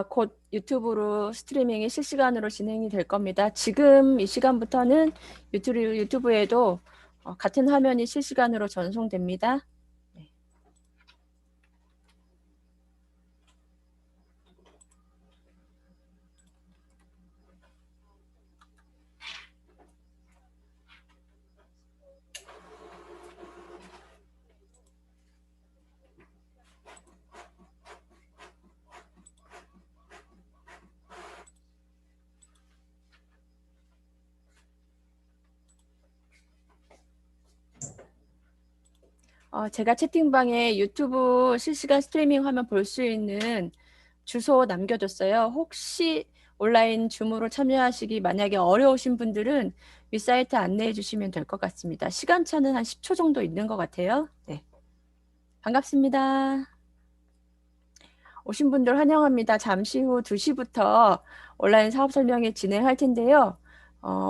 곧 유튜브로 스트리밍이 실시간으로 진행이 될 겁니다. 지금 이 시간부터는 유튜브에도 같은 화면이 실시간으로 전송됩니다. 네. 제가 채팅방에 유튜브 실시간 스트리밍 화면 볼 수 있는 주소 남겨뒀어요. 혹시 온라인 줌으로 참여하시기 만약에 어려우신 분들은 윗사이트 안내해 주시면 될 것 같습니다. 시간차는 한 10초 정도 있는 것 같아요. 네. 반갑습니다. 오신 분들 환영합니다. 잠시 후 2시부터 온라인 사업 설명회 진행할 텐데요.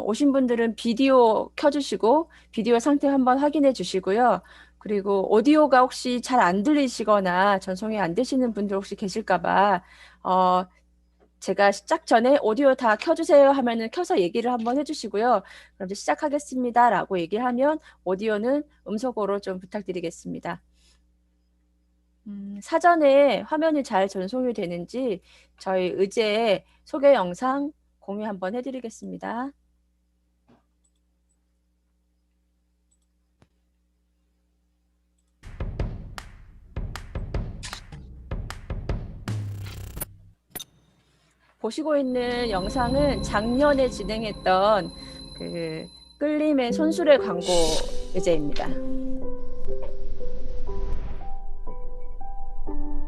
오신 분들은 비디오 켜주시고 비디오 상태 한번 확인해 주시고요. 그리고 오디오가 혹시 잘 안 들리시거나 전송이 안 되시는 분들 혹시 계실까봐 제가 시작 전에 오디오 다 켜주세요 하면은 켜서 얘기를 한번 해주시고요. 그럼 이제 시작하겠습니다라고 얘기하면 오디오는 음성으로 좀 부탁드리겠습니다. 사전에 화면이 잘 전송이 되는지 저희 의제 소개 영상 공유 한번 해드리겠습니다. 보시고 있는 영상은 작년에 진행했던 그 끌림의 손수레 광고 의제입니다.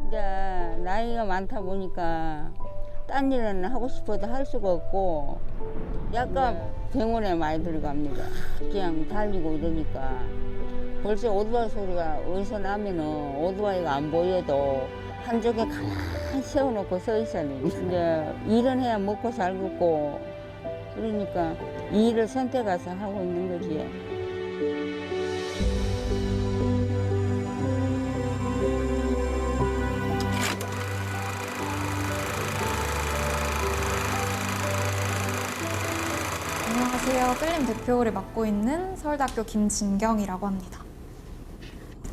이제 나이가 많다 보니까 딴 일은 하고 싶어도 할 수가 없고 약간 병원에 많이 들어갑니다. 그냥 달리고 이러니까 벌써 오토바이 소리가 어디서 나면은 오토바이가 안 보여도 한쪽에 가만히 세워놓고 서 있어야 돼. 이제 일은 해야 먹고 살겠고 그러니까 이 일을 선택해서 하고 있는 거지. 안녕하세요. 끌림 대표를 맡고 있는 서울대학교 김진경이라고 합니다.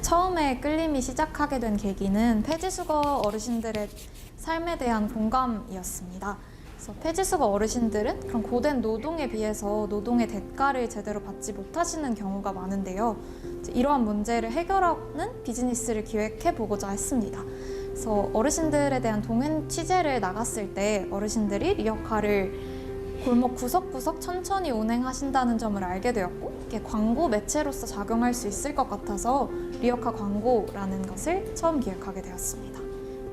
처음에 끌림이 시작하게 된 계기는 폐지수거 어르신들의 삶에 대한 공감이었습니다. 그래서 폐지수거 어르신들은 그런 고된 노동에 비해서 노동의 대가를 제대로 받지 못하시는 경우가 많은데요. 이러한 문제를 해결하는 비즈니스를 기획해보고자 했습니다. 그래서 어르신들에 대한 동행 취재를 나갔을 때 어르신들이 리어카를 골목 구석구석 천천히 운행하신다는 점을 알게 되었고 이게 광고 매체로서 작용할 수 있을 것 같아서 리어카 광고라는 것을 처음 기획하게 되었습니다.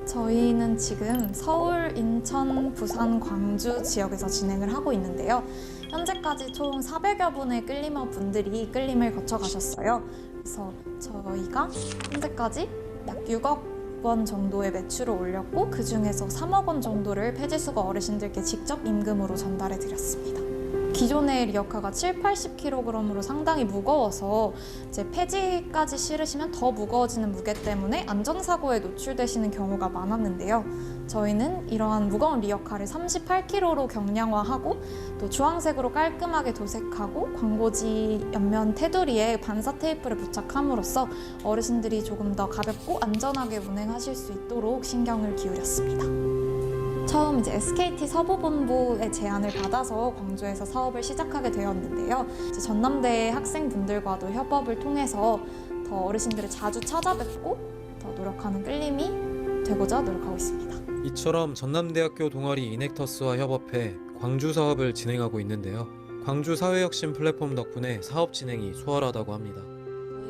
저희는 지금 서울, 인천, 부산, 광주 지역에서 진행을 하고 있는데요. 현재까지 총 400여 분의 끌리머 분들이 끌림을 거쳐 가셨어요. 그래서 저희가 현재까지 약 6억 원 정도의 매출을 올렸고 그 중에서 3억 원 정도를 폐지수거 어르신들께 직접 임금으로 전달해 드렸습니다. 기존의 리어카가 7, 80kg으로 상당히 무거워서 이제 폐지까지 실으시면 더 무거워지는 무게 때문에 안전사고에 노출되시는 경우가 많았는데요. 저희는 이러한 무거운 리어카를 38kg로 경량화하고 또 주황색으로 깔끔하게 도색하고 광고지 옆면 테두리에 반사 테이프를 부착함으로써 어르신들이 조금 더 가볍고 안전하게 운행하실 수 있도록 신경을 기울였습니다. 처음 이제 SKT 서부본부의 제안을 받아서 광주에서 사업을 시작하게 되었는데요. 이제 전남대 학생분들과도 협업을 통해서 더 어르신들을 자주 찾아뵙고 더 노력하는 끌림이 되고자 노력하고 있습니다. 이처럼 전남대학교 동아리 이넥터스와 협업해 광주 사업을 진행하고 있는데요. 광주 사회혁신 플랫폼 덕분에 사업 진행이 수월하다고 합니다.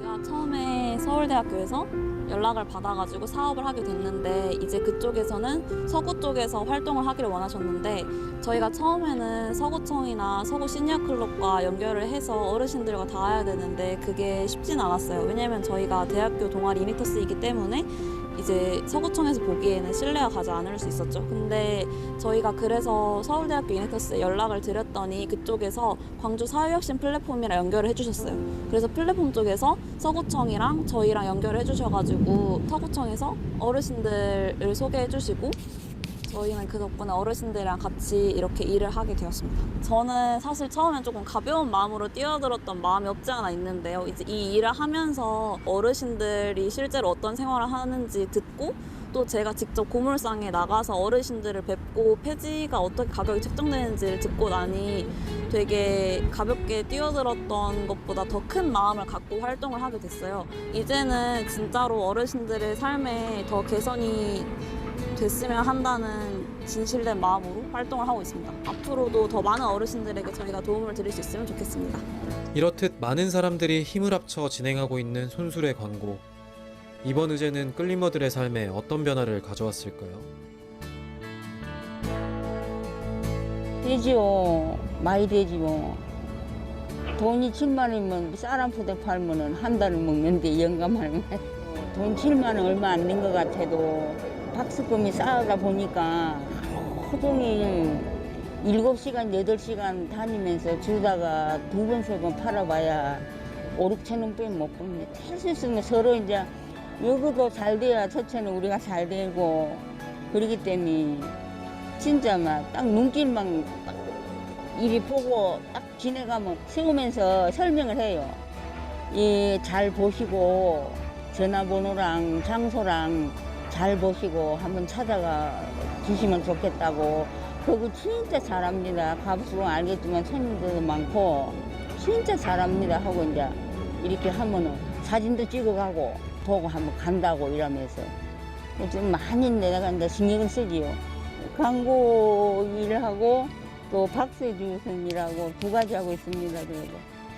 저희가 처음에 서울대학교에서 연락을 받아가지고 사업을 하게 됐는데 이제 그쪽에서는 서구 쪽에서 활동을 하기를 원하셨는데 저희가 처음에는 서구청이나 서구 시니어클럽과 연결을 해서 어르신들과 닿아야 되는데 그게 쉽진 않았어요. 왜냐면 저희가 대학교 동아리 이넥터스이기 때문에 이제 서구청에서 보기에는 신뢰가 가지 않을 수 있었죠. 근데 저희가 그래서 서울대학교 이넥터스에 연락을 드렸더니 그쪽에서 광주 사회혁신 플랫폼이랑 연결을 해주셨어요. 그래서 플랫폼 쪽에서 서구청이랑 저희랑 연결을 해주셔가지고 서구청에서 어르신들을 소개해주시고 저희는 그 덕분에 어르신들이랑 같이 이렇게 일을 하게 되었습니다. 저는 사실 처음엔 조금 가벼운 마음으로 뛰어들었던 마음이 없지 않아 있는데요. 이제 이 일을 하면서 어르신들이 실제로 어떤 생활을 하는지 듣고 또 제가 직접 고물상에 나가서 어르신들을 뵙고 폐지가 어떻게 가격이 책정되는지를 듣고 나니 되게 가볍게 뛰어들었던 것보다 더 큰 마음을 갖고 활동을 하게 됐어요. 이제는 진짜로 어르신들의 삶에 더 개선이 됐으면 한다는 진실된 마음으로 활동을 하고 있습니다. 앞으로도 더 많은 어르신들에게 저희가 도움을 드릴 수 있으면 좋겠습니다. 이렇듯 많은 사람들이 힘을 합쳐 진행하고 있는 손수레 광고. 이번 의제는 끌리머들의 삶에 어떤 변화를 가져왔을까요? 되지요. 많이 되지요. 돈이 7만 원이면 쌀 한 푸대 팔면은 한 달을 먹는데 영감할 돈 7만 원 얼마 안 된 것 같아도 박스금이 쌓아다 보니까 하루 종일 7시간, 8시간 다니면서 주다가 2번, 3번 팔아봐야 5, 6천 원 빼면 못 봅니다. 할 수 있으면 서로 이제 여기도 잘 돼야 저체는 우리가 잘 되고 그러기 때문에 진짜 막 딱 눈길만 딱 이리 보고 딱 지내가면 세우면서 설명을 해요. 잘 보시고 전화번호랑 장소랑 잘 보시고 한번 찾아가 주시면 좋겠다고. 그거 진짜 잘합니다. 가보시면 알겠지만 손님들도 많고 진짜 잘합니다 하고 이제 이렇게 하면은 사진도 찍어가고 보고 한번 간다고 이러면서 좀 많이 내가 이제 신경을 쓰지요. 광고 일을 하고 또 박스해 주는 일하고 두 가지 하고 있습니다. 그래도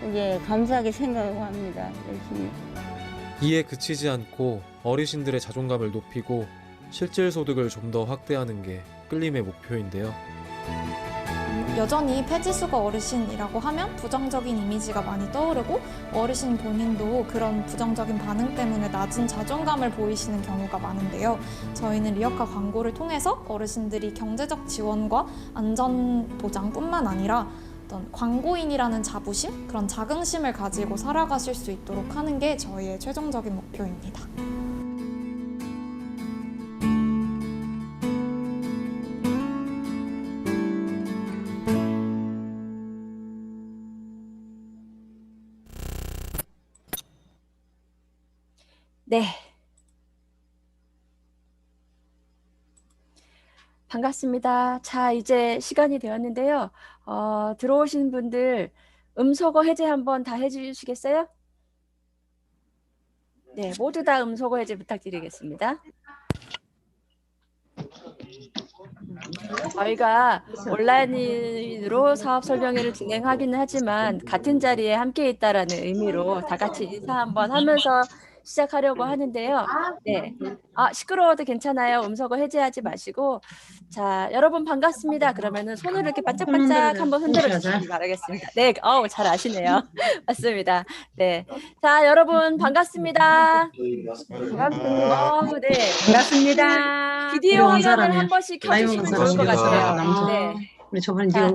이제 감사하게 생각하고 합니다. 열심히. 이에 그치지 않고 어르신들의 자존감을 높이고 실질 소득을 좀 더 확대하는 게 끌림의 목표인데요. 여전히 폐지수거 어르신이라고 하면 부정적인 이미지가 많이 떠오르고 어르신 본인도 그런 부정적인 반응 때문에 낮은 자존감을 보이시는 경우가 많은데요. 저희는 리어카 광고를 통해서 어르신들이 경제적 지원과 안전 보장뿐만 아니라 어떤 광고인이라는 자부심, 그런 자긍심을 가지고 살아가실 수 있도록 하는 게 저희의 최종적인 목표입니다. 네. 반갑습니다. 자, 이제 시간이 되었는데요. 들어오신 분들 음소거 해제 한번 다 해주시겠어요? 네, 모두 다 음소거 해제 부탁드리겠습니다. 저희가 온라인으로 사업 설명회를 진행하기는 하지만 같은 자리에 함께 있다라는 의미로 다 같이 인사 한번 하면서 시작하려고 하는데요. 네. 시끄러워도 괜찮아요. 음소거 해제하지 마시고. 자, 여러분 반갑습니다. 그러면은 손을 이렇게 반짝반짝 한번 흔들어 주시기 바라겠습니다. 네, 잘 아시네요. 맞습니다. 네. 자, 여러분 반갑습니다. 반갑습니다. 네. 반갑습니다. 비디오 화면을 한 번씩 켜주시면 좋을 것 같아요. 네. 우리 저번에 자,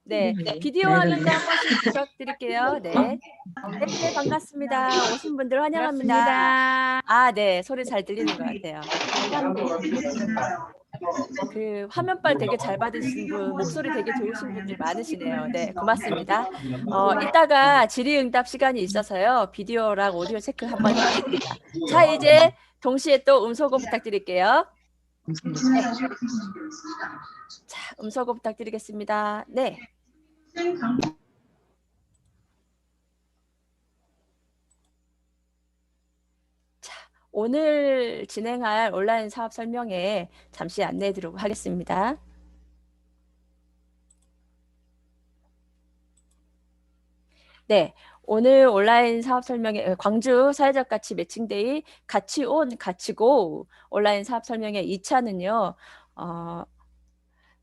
네 네, 비디오 화면도 한 번씩 부탁드릴게요. 네. 네, 반갑습니다. 오신 분들 환영합니다. 네, 소리 잘 들리는 것 같아요. 그 화면빨 되게 잘 받으신 분, 목소리 되게 좋으신 분들 많으시네요. 네, 고맙습니다. 이따가 질의응답 시간이 있어서요. 비디오랑 오디오 체크 한번 해보겠습니다. 자, 이제 동시에 또 음소거 부탁드릴게요. 네. 자, 음소거 부탁드리겠습니다. 네. 자, 오늘 진행할 온라인 사업 설명회 잠시 안내해 드리도록 하겠습니다. 네. 오늘 온라인 사업 설명회 광주 사회적 가치 매칭데이 같이 온 같이고 온라인 사업 설명회 2차는요.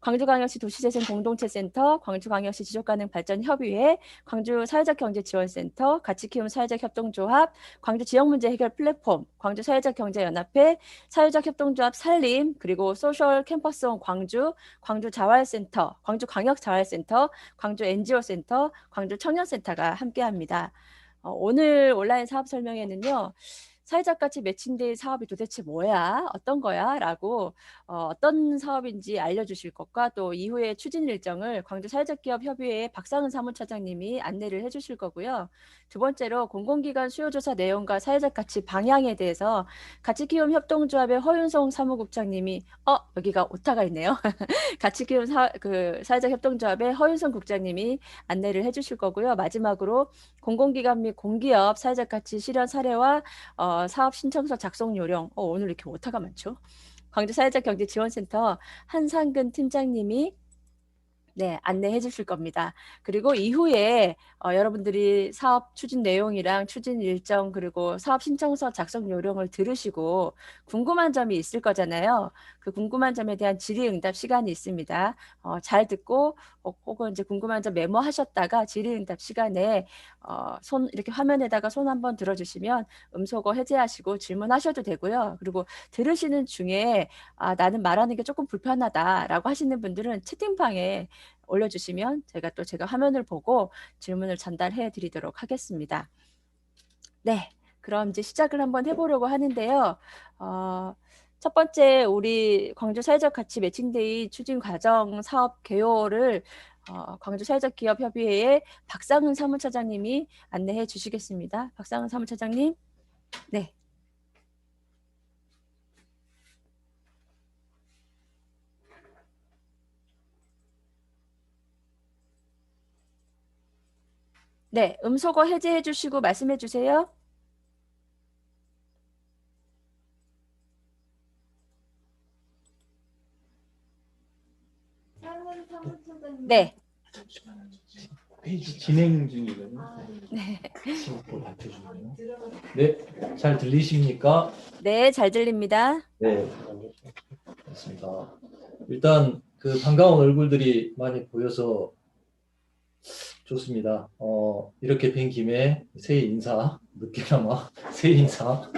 광주광역시 도시재생 공동체센터, 광주광역시 지속가능발전협의회, 광주 사회적경제지원센터, 가치키움 사회적협동조합, 광주 지역문제 해결 플랫폼, 광주 사회적경제연합회, 사회적협동조합 살림, 그리고 소셜 캠퍼스홈 광주, 광주자활센터, 광주광역자활센터, 광주 NGO센터, 광주 청년센터가 함께합니다. 오늘 온라인 사업 설명회는요. 사회적 가치 매칭데이 사업이 도대체 뭐야? 어떤 거야? 라고 어떤 사업인지 알려주실 것과 또 이후에 추진 일정을 광주 사회적기업협의회 박상은 사무처장님이 안내를 해주실 거고요. 두 번째로 공공기관 수요조사 내용과 사회적 가치 방향에 대해서 가치키움 협동조합의 허윤성 사무국장님이 여기가 오타가 있네요. 가치키움 사회적 협동조합의 허윤성 국장님이 안내를 해주실 거고요. 마지막으로 공공기관 및 공기업 사회적 가치 실현 사례와 사업 신청서 작성 요령. 오늘 이렇게 오타가 많죠. 광주 사회적 경제 지원센터 한상근 팀장님이 안내해 주실 겁니다. 그리고 이후에 여러분들이 사업 추진 내용이랑 추진 일정 그리고 사업 신청서 작성 요령을 들으시고 궁금한 점이 있을 거잖아요. 그 궁금한 점에 대한 질의응답 시간이 있습니다. 잘 듣고 혹은 이제 궁금한 점 메모하셨다가 질의응답 시간에 손 이렇게 화면에다가 손 한번 들어주시면 음소거 해제하시고 질문하셔도 되고요. 그리고 들으시는 중에 나는 말하는 게 조금 불편하다라고 하시는 분들은 채팅방에 올려주시면 제가 화면을 보고 질문을 전달해 드리도록 하겠습니다. 네, 그럼 이제 시작을 한번 해보려고 하는데요. 첫 번째 우리 광주 사회적 가치 매칭데이 추진 과정 사업 개요를 광주 사회적 기업 협의회의 박상은 사무처장님이 안내해 주시겠습니다. 박상은 사무처장님. 네. 네, 음소거 해제해 주시고 말씀해 주세요. 네. 페이지 진행 중이거든요. 네. 지금 밝혀주네요. 네, 잘 들리십니까? 네, 잘 들립니다. 네, 맞습니다. 일단 그 반가운 얼굴들이 많이 보여서 좋습니다. 이렇게 뵌 김에 새해 인사, 늦게나마 새해 인사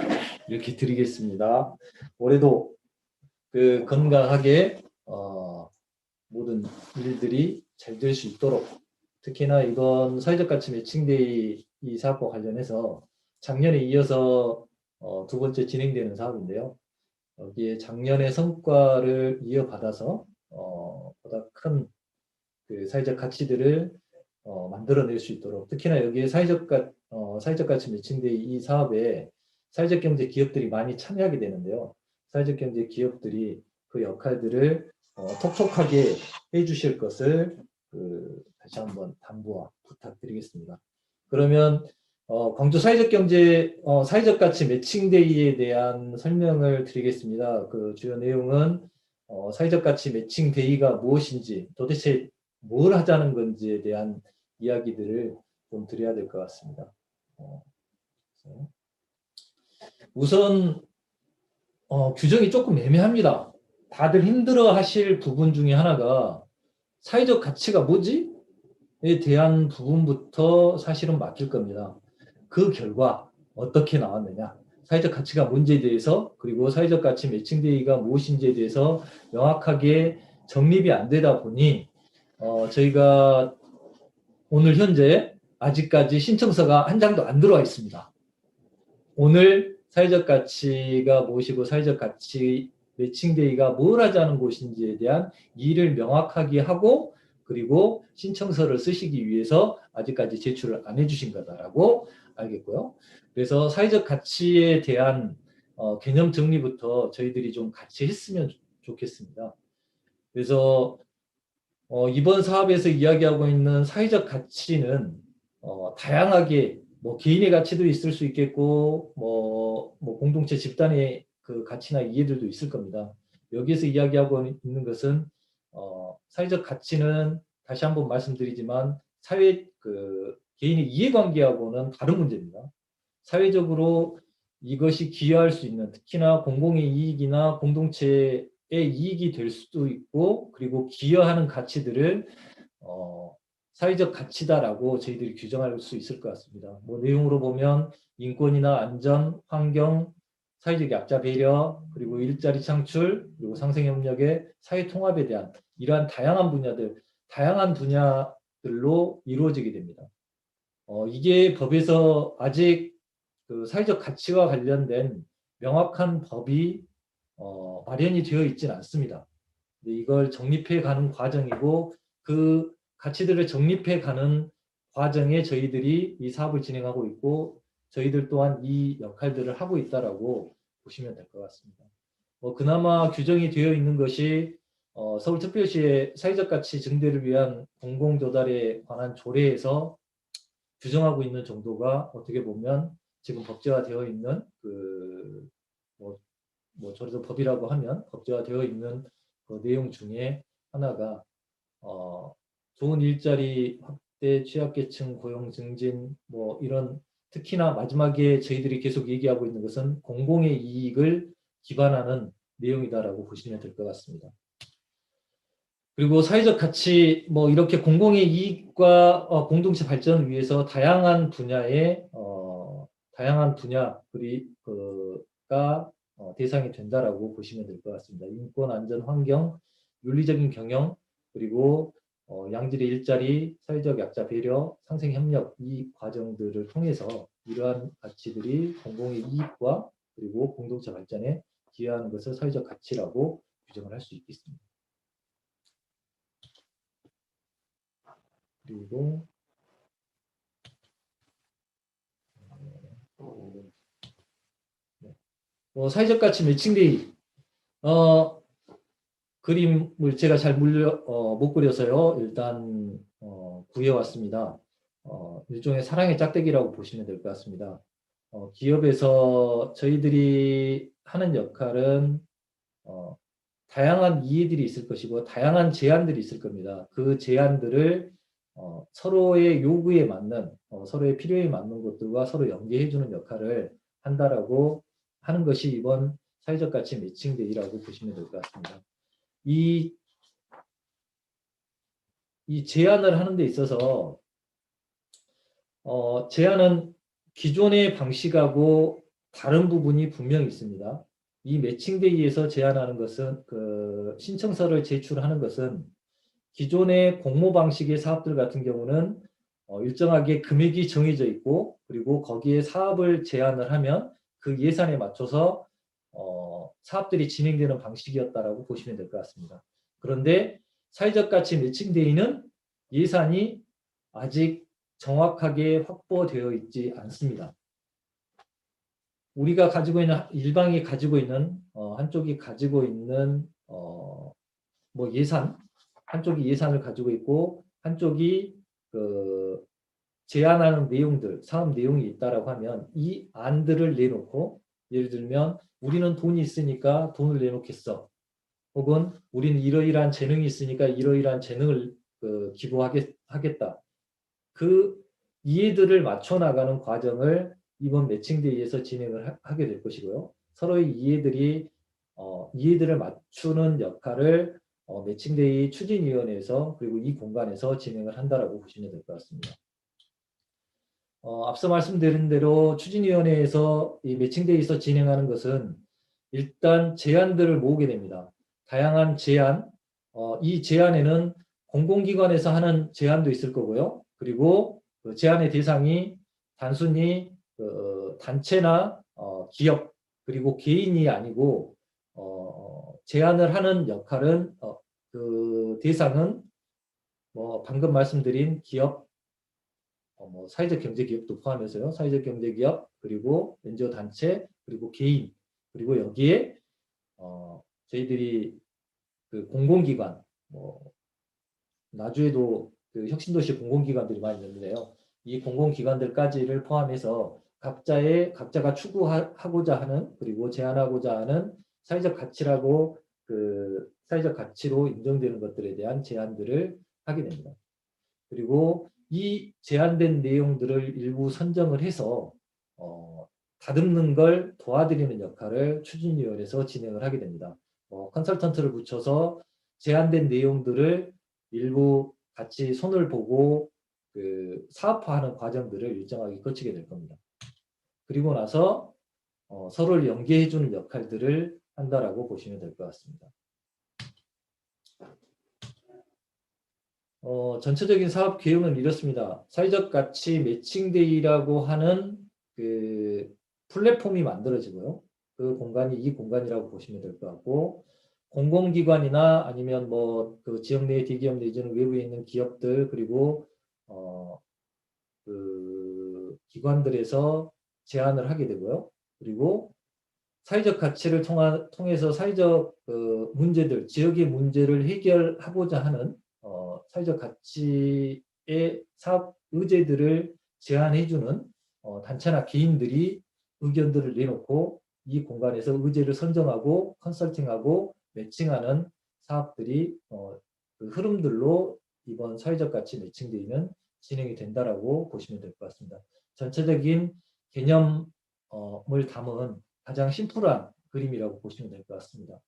이렇게 드리겠습니다. 올해도 그 건강하게 모든 일들이 잘 될 수 있도록 특히나 이번 사회적 가치 매칭데이 이 사업과 관련해서 작년에 이어서 두 번째 진행되는 사업인데요. 여기에 작년의 성과를 이어받아서 보다 큰 그 사회적 가치들을 만들어낼 수 있도록 특히나 여기에 사회적 가치 매칭데이 이 사업에 사회적 경제 기업들이 많이 참여하게 되는데요. 사회적 경제 기업들이 그 역할들을 톡톡하게 해주실 것을 다시 한번 당부와 부탁드리겠습니다. 그러면 광주 사회적 가치 매칭데이에 대한 설명을 드리겠습니다. 그 주요 내용은 사회적 가치 매칭데이가 무엇인지 도대체 뭘 하자는 건지에 대한 이야기들을 좀 드려야 될 것 같습니다. 우선 규정이 조금 애매합니다. 다들 힘들어 하실 부분 중에 하나가 사회적 가치가 뭐지? 에 대한 부분부터 사실은 맡길 겁니다. 그 결과 어떻게 나왔느냐? 사회적 가치가 뭔지에 대해서 그리고 사회적 가치 매칭데이가 무엇인지에 대해서 명확하게 정립이 안 되다 보니 저희가 오늘 현재 아직까지 신청서가 한 장도 안 들어와 있습니다. 오늘 사회적 가치가 무엇이고 사회적 가치 매칭데이가 뭘 하자는 곳인지에 대한 이의를 명확하게 하고 그리고 신청서를 쓰시기 위해서 아직까지 제출을 안 해주신 거다라고 알겠고요. 그래서 사회적 가치에 대한 개념 정리부터 저희들이 좀 같이 했으면 좋겠습니다. 그래서 이번 사업에서 이야기하고 있는 사회적 가치는 다양하게 뭐 개인의 가치도 있을 수 있겠고 뭐 공동체 집단의 그 가치나 이해들도 있을 겁니다. 여기에서 이야기하고 있는 것은 사회적 가치는 다시 한번 말씀드리지만 개인의 이해관계하고는 다른 문제입니다. 사회적으로 이것이 기여할 수 있는 특히나 공공의 이익이나 공동체의 이익이 될 수도 있고 그리고 기여하는 가치들을 사회적 가치다라고 저희들이 규정할 수 있을 것 같습니다. 뭐 내용으로 보면 인권이나 안전, 환경, 사회적 약자 배려, 그리고 일자리 창출, 그리고 상생협력의 사회 통합에 대한 이러한 다양한 분야들로 이루어지게 됩니다. 이게 법에서 아직 그 사회적 가치와 관련된 명확한 법이 마련이 되어 있지는 않습니다. 근데 이걸 정립해 가는 과정이고 그 가치들을 정립해 가는 과정에 저희들이 이 사업을 진행하고 있고 저희들 또한 이 역할들을 하고 있다라고 보시면 될 것 같습니다. 그나마 규정이 되어 있는 것이 서울특별시의 사회적 가치 증대를 위한 공공조달에 관한 조례에서 규정하고 있는 정도가 어떻게 보면 지금 법제화되어 있는 저래도 법이라고 하면 법제화되어 있는 그 내용 중에 하나가 좋은 일자리 확대, 취약계층 고용 증진 이런 특히나 마지막에 저희들이 계속 얘기하고 있는 것은 공공의 이익을 기반하는 내용이다라고 보시면 될 것 같습니다. 그리고 사회적 가치 이렇게 공공의 이익과 공동체 발전을 위해서 다양한 분야의 다양한 분야가 대상이 된다라고 보시면 될 것 같습니다. 인권, 안전, 환경, 윤리적인 경영, 그리고 양질의 일자리, 사회적 약자 배려, 상생 협력 이 과정들을 통해서 이러한 가치들이 공공의 이익과 그리고 공동체 발전에 기여하는 것을 사회적 가치라고 규정을 할 수 있겠습니다. 그리고 사회적 가치 매칭데이 그림을 제가 잘 못 그려서요. 일단 구해왔습니다. 일종의 사랑의 짝대기라고 보시면 될 것 같습니다. 기업에서 저희들이 하는 역할은 다양한 이해들이 있을 것이고 다양한 제안들이 있을 겁니다. 그 제안들을 서로의 요구에 맞는 서로의 필요에 맞는 것들과 서로 연계해주는 역할을 한다라고 하는 것이 이번 사회적 가치 매칭데이라고 보시면 될 것 같습니다. 이 제안을 하는 데 있어서 제안은 기존의 방식하고 다른 부분이 분명히 있습니다. 이 매칭데이에서 제안하는 것은 신청서를 제출하는 것은 기존의 공모 방식의 사업들 같은 경우는 일정하게 금액이 정해져 있고 그리고 거기에 사업을 제안을 하면 그 예산에 맞춰서 사업들이 진행되는 방식이었다라고 보시면 될 것 같습니다. 그런데 사회적 가치 매칭데이는 예산이 아직 정확하게 확보되어 있지 않습니다. 우리가 가지고 있는 일방이 가지고 있는 한쪽이 가지고 있는 예산 한쪽이 예산을 가지고 있고 한쪽이 제안하는 내용들 사업 내용이 있다라고 하면 이 안들을 내놓고 예를 들면 우리는 돈이 있으니까 돈을 내놓겠어. 혹은 우리는 이러이러한 재능이 있으니까 이러이러한 재능을 기부하겠다. 그 이해들을 맞춰 나가는 과정을 이번 매칭데이에서 진행을 하게 될 것이고요. 서로의 이해들을 맞추는 역할을 매칭데이 추진위원회에서 그리고 이 공간에서 진행을 한다라고 보시면 될 것 같습니다. 앞서 말씀드린 대로 추진위원회에서 이 매칭데이에서 진행하는 것은 일단 제안들을 모으게 됩니다. 다양한 제안, 이 제안에는 공공기관에서 하는 제안도 있을 거고요. 그리고 그 제안의 대상이 단순히 단체나 기업 그리고 개인이 아니고 제안을 하는 역할은 그 대상은 방금 말씀드린 기업, 사회적 경제 기업도 포함해서요. 사회적 경제 기업 그리고 NGO 단체 그리고 개인 그리고 여기에 저희들이 그 공공기관 나주에도 그 혁신도시 공공기관들이 많이 있는데요. 이 공공기관들까지를 포함해서 각자가 추구하고자 하는 그리고 제안하고자 하는 사회적 가치라고 사회적 가치로 인정되는 것들에 대한 제안들을 하게 됩니다. 그리고 이 제안된 내용들을 일부 선정을 해서 다듬는 걸 도와드리는 역할을 추진위원회에서 진행을 하게 됩니다. 컨설턴트를 붙여서 제안된 내용들을 일부 같이 손을 보고 사업화하는 과정들을 일정하게 거치게 될 겁니다. 그리고 나서 서로를 연계해주는 역할들을 한다라고 보시면 될 것 같습니다. 전체적인 사업 계획은 이렇습니다. 사회적 가치 매칭데이라고 하는 플랫폼이 만들어지고요. 그 공간이 이 공간이라고 보시면 될 것 같고, 공공기관이나 아니면 뭐 그 지역 내 대기업 내지는 외부에 있는 기업들 그리고 그 기관들에서 제안을 하게 되고요. 그리고 사회적 가치를 통해서 사회적 문제들, 지역의 문제를 해결하고자 하는 사회적 가치의 사업 의제들을 제안해주는 단체나 개인들이 의견들을 내놓고 이 공간에서 의제를 선정하고 컨설팅하고 매칭하는 사업들이 그 흐름들로 이번 사회적 가치 매칭데이는 진행이 된다라고 보시면 될 것 같습니다. 전체적인 개념을 담은 가장 심플한 그림이라고 보시면 될 것 같습니다.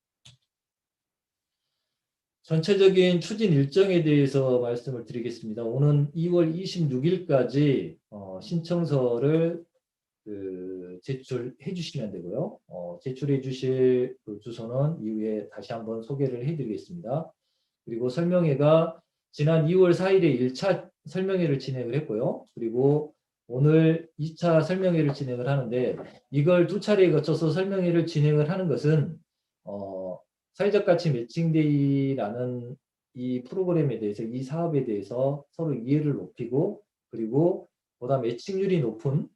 전체적인 추진 일정에 대해서 말씀을 드리겠습니다. 오는 2월 26일까지 신청서를 제출해 주시면 되고요. 제출해 주실 그 주소는 이후에 다시 한번 소개를 해드리겠습니다. 그리고 설명회가 지난 2월 4일에 1차 설명회를 진행을 했고요. 그리고 오늘 2차 설명회를 진행을 하는데, 이걸 두 차례에 거쳐서 설명회를 진행을 하는 것은 사회적 가치 매칭데이라는 이 프로그램에 대해서, 이 사업에 대해서 서로 이해를 높이고, 그리고 보다 매칭률이 높은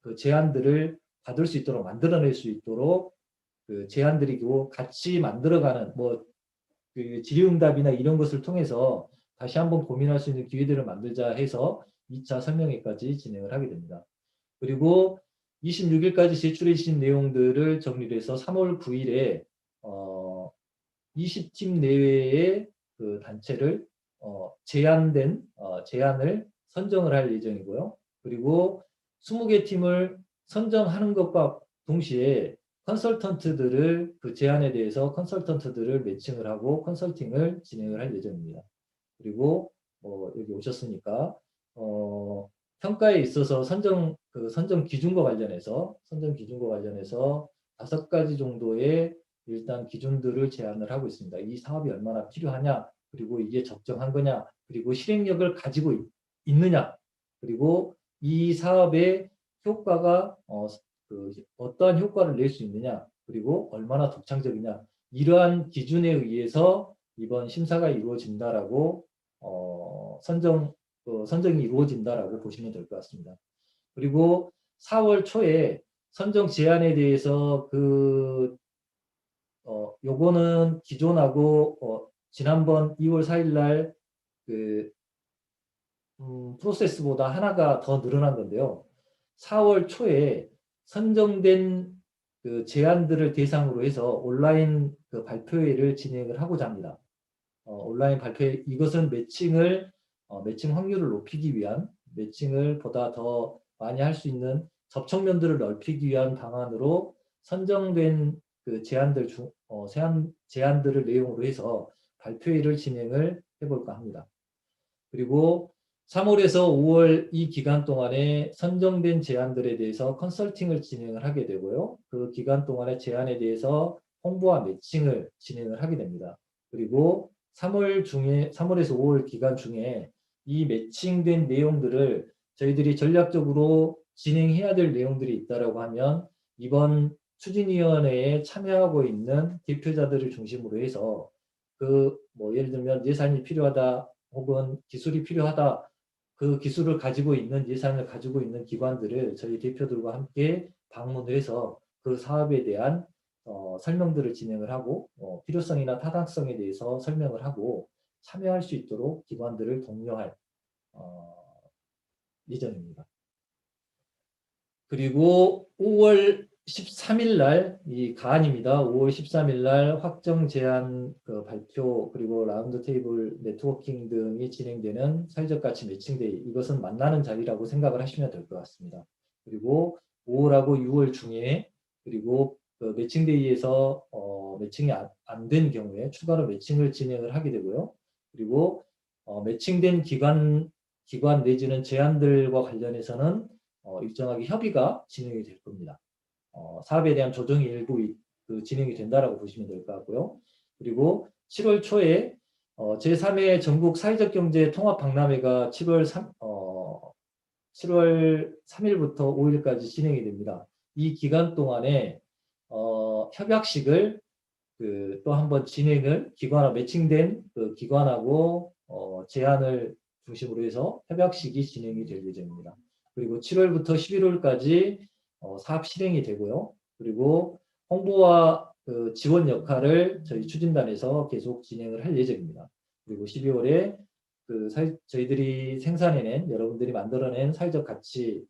그 제안들을 받을 수 있도록 만들어낼 수 있도록 그 제안들이고 같이 만들어가는 그 질의응답이나 이런 것을 통해서 다시 한번 고민할 수 있는 기회들을 만들자 해서 2차 설명회까지 진행을 하게 됩니다. 그리고 26일까지 제출해 주신 내용들을 정리를 해서 3월 9일에 20팀 내외의 그 단체를 제안을 선정을 할 예정이고요. 그리고 20개 팀을 선정하는 것과 동시에 컨설턴트들을 그 제안에 대해서 컨설턴트들을 매칭을 하고 컨설팅을 진행을 할 예정입니다. 그리고 여기 오셨으니까 평가에 있어서 선정 기준과 관련해서 5가지 정도의 일단 기준들을 제안을 하고 있습니다. 이 사업이 얼마나 필요하냐, 그리고 이게 적정한 거냐, 그리고 실행력을 가지고 있느냐, 그리고 이 사업의 효과가 어떠한 효과를 낼 수 있느냐, 그리고 얼마나 독창적이냐, 이러한 기준에 의해서 이번 심사가 이루어진다라고 선정이 이루어진다라고 보시면 될 것 같습니다. 그리고 4월 초에 선정 제안에 대해서 요거는 기존하고 지난번 2월 4일 날 프로세스보다 하나가 더 늘어난 건데요. 4월 초에 선정된 그 제안들을 대상으로 해서 온라인 그 발표회를 진행을 하고자 합니다. 온라인 발표회, 이것은 매칭 확률을 높이기 위한, 매칭을 보다 더 많이 할 수 있는 접촉면들을 넓히기 위한 방안으로 선정된 그 제안들을 내용으로 해서 발표회를 진행을 해볼까 합니다. 그리고 3월에서 5월 이 기간 동안에 선정된 제안들에 대해서 컨설팅을 진행을 하게 되고요. 그 기간 동안의 제안에 대해서 홍보와 매칭을 진행을 하게 됩니다. 그리고 3월에서 5월 기간 중에 이 매칭된 내용들을 저희들이 전략적으로 진행해야 될 내용들이 있다라고 하면 이번 추진위원회에 참여하고 있는 대표자들을 중심으로 해서 예를 들면 예산이 필요하다 혹은 기술이 필요하다, 그 기술을 가지고 있는, 예산을 가지고 있는 기관들을 저희 대표들과 함께 방문을 해서 그 사업에 대한 설명들을 진행을 하고 필요성이나 타당성에 대해서 설명을 하고 참여할 수 있도록 기관들을 독려할 예정입니다. 그리고 5월 13일 날 이 가안입니다. 5월 13일 날 확정 제안 발표 그리고 라운드 테이블 네트워킹 등이 진행되는 사회적 가치 매칭데이, 이것은 만나는 자리라고 생각을 하시면 될 것 같습니다. 그리고 5월하고 6월 중에 그리고 매칭데이에서 매칭이 안 된 경우에 추가로 매칭을 진행을 하게 되고요. 그리고 매칭된 기관 내지는 제안들과 관련해서는 일정하게 협의가 진행이 될 겁니다. 사업에 대한 조정이 일부 진행이 된다라고 보시면 될 것 같고요. 그리고 7월 초에 제3회 전국 사회적 경제 통합 박람회가 7월 7월 3일부터 5일까지 진행이 됩니다. 이 기간 동안에 협약식을 또 한번 진행을 기관하고 매칭된 그 기관하고 제안을 중심으로 해서 협약식이 진행이 될 예정입니다. 그리고 7월부터 11월까지 사업 실행이 되고요. 그리고 홍보와 그 지원 역할을 저희 추진단에서 계속 진행을 할 예정입니다. 그리고 12월에 저희들이 생산해낸 여러분들이 만들어낸 사회적 가치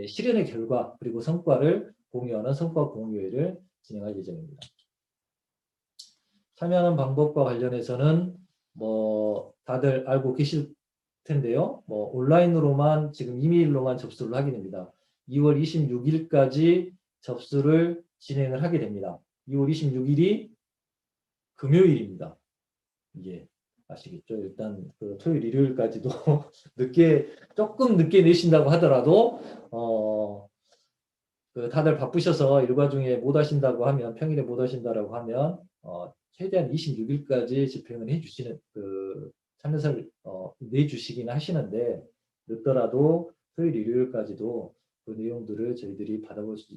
실현의 결과 그리고 성과를 공유하는 성과 공유회를 진행할 예정입니다. 참여하는 방법과 관련해서는 다들 알고 계실 텐데요. 온라인으로만 지금 이메일로만 접수를 하게 됩니다. 2월 26일까지 접수를 진행을 하게 됩니다. 2월 26일이 금요일입니다. 이게 아시겠죠? 일단 그 토요일, 일요일까지도 조금 늦게 내신다고 하더라도 다들 바쁘셔서 일과 중에 못 하신다고 하면 평일에 못 하신다라고 하면 최대한 26일까지 집행을 해주시는 참여서를 내주시긴 하시는데 늦더라도 토요일, 일요일까지도 그 내용들을 저희들이 받아볼 수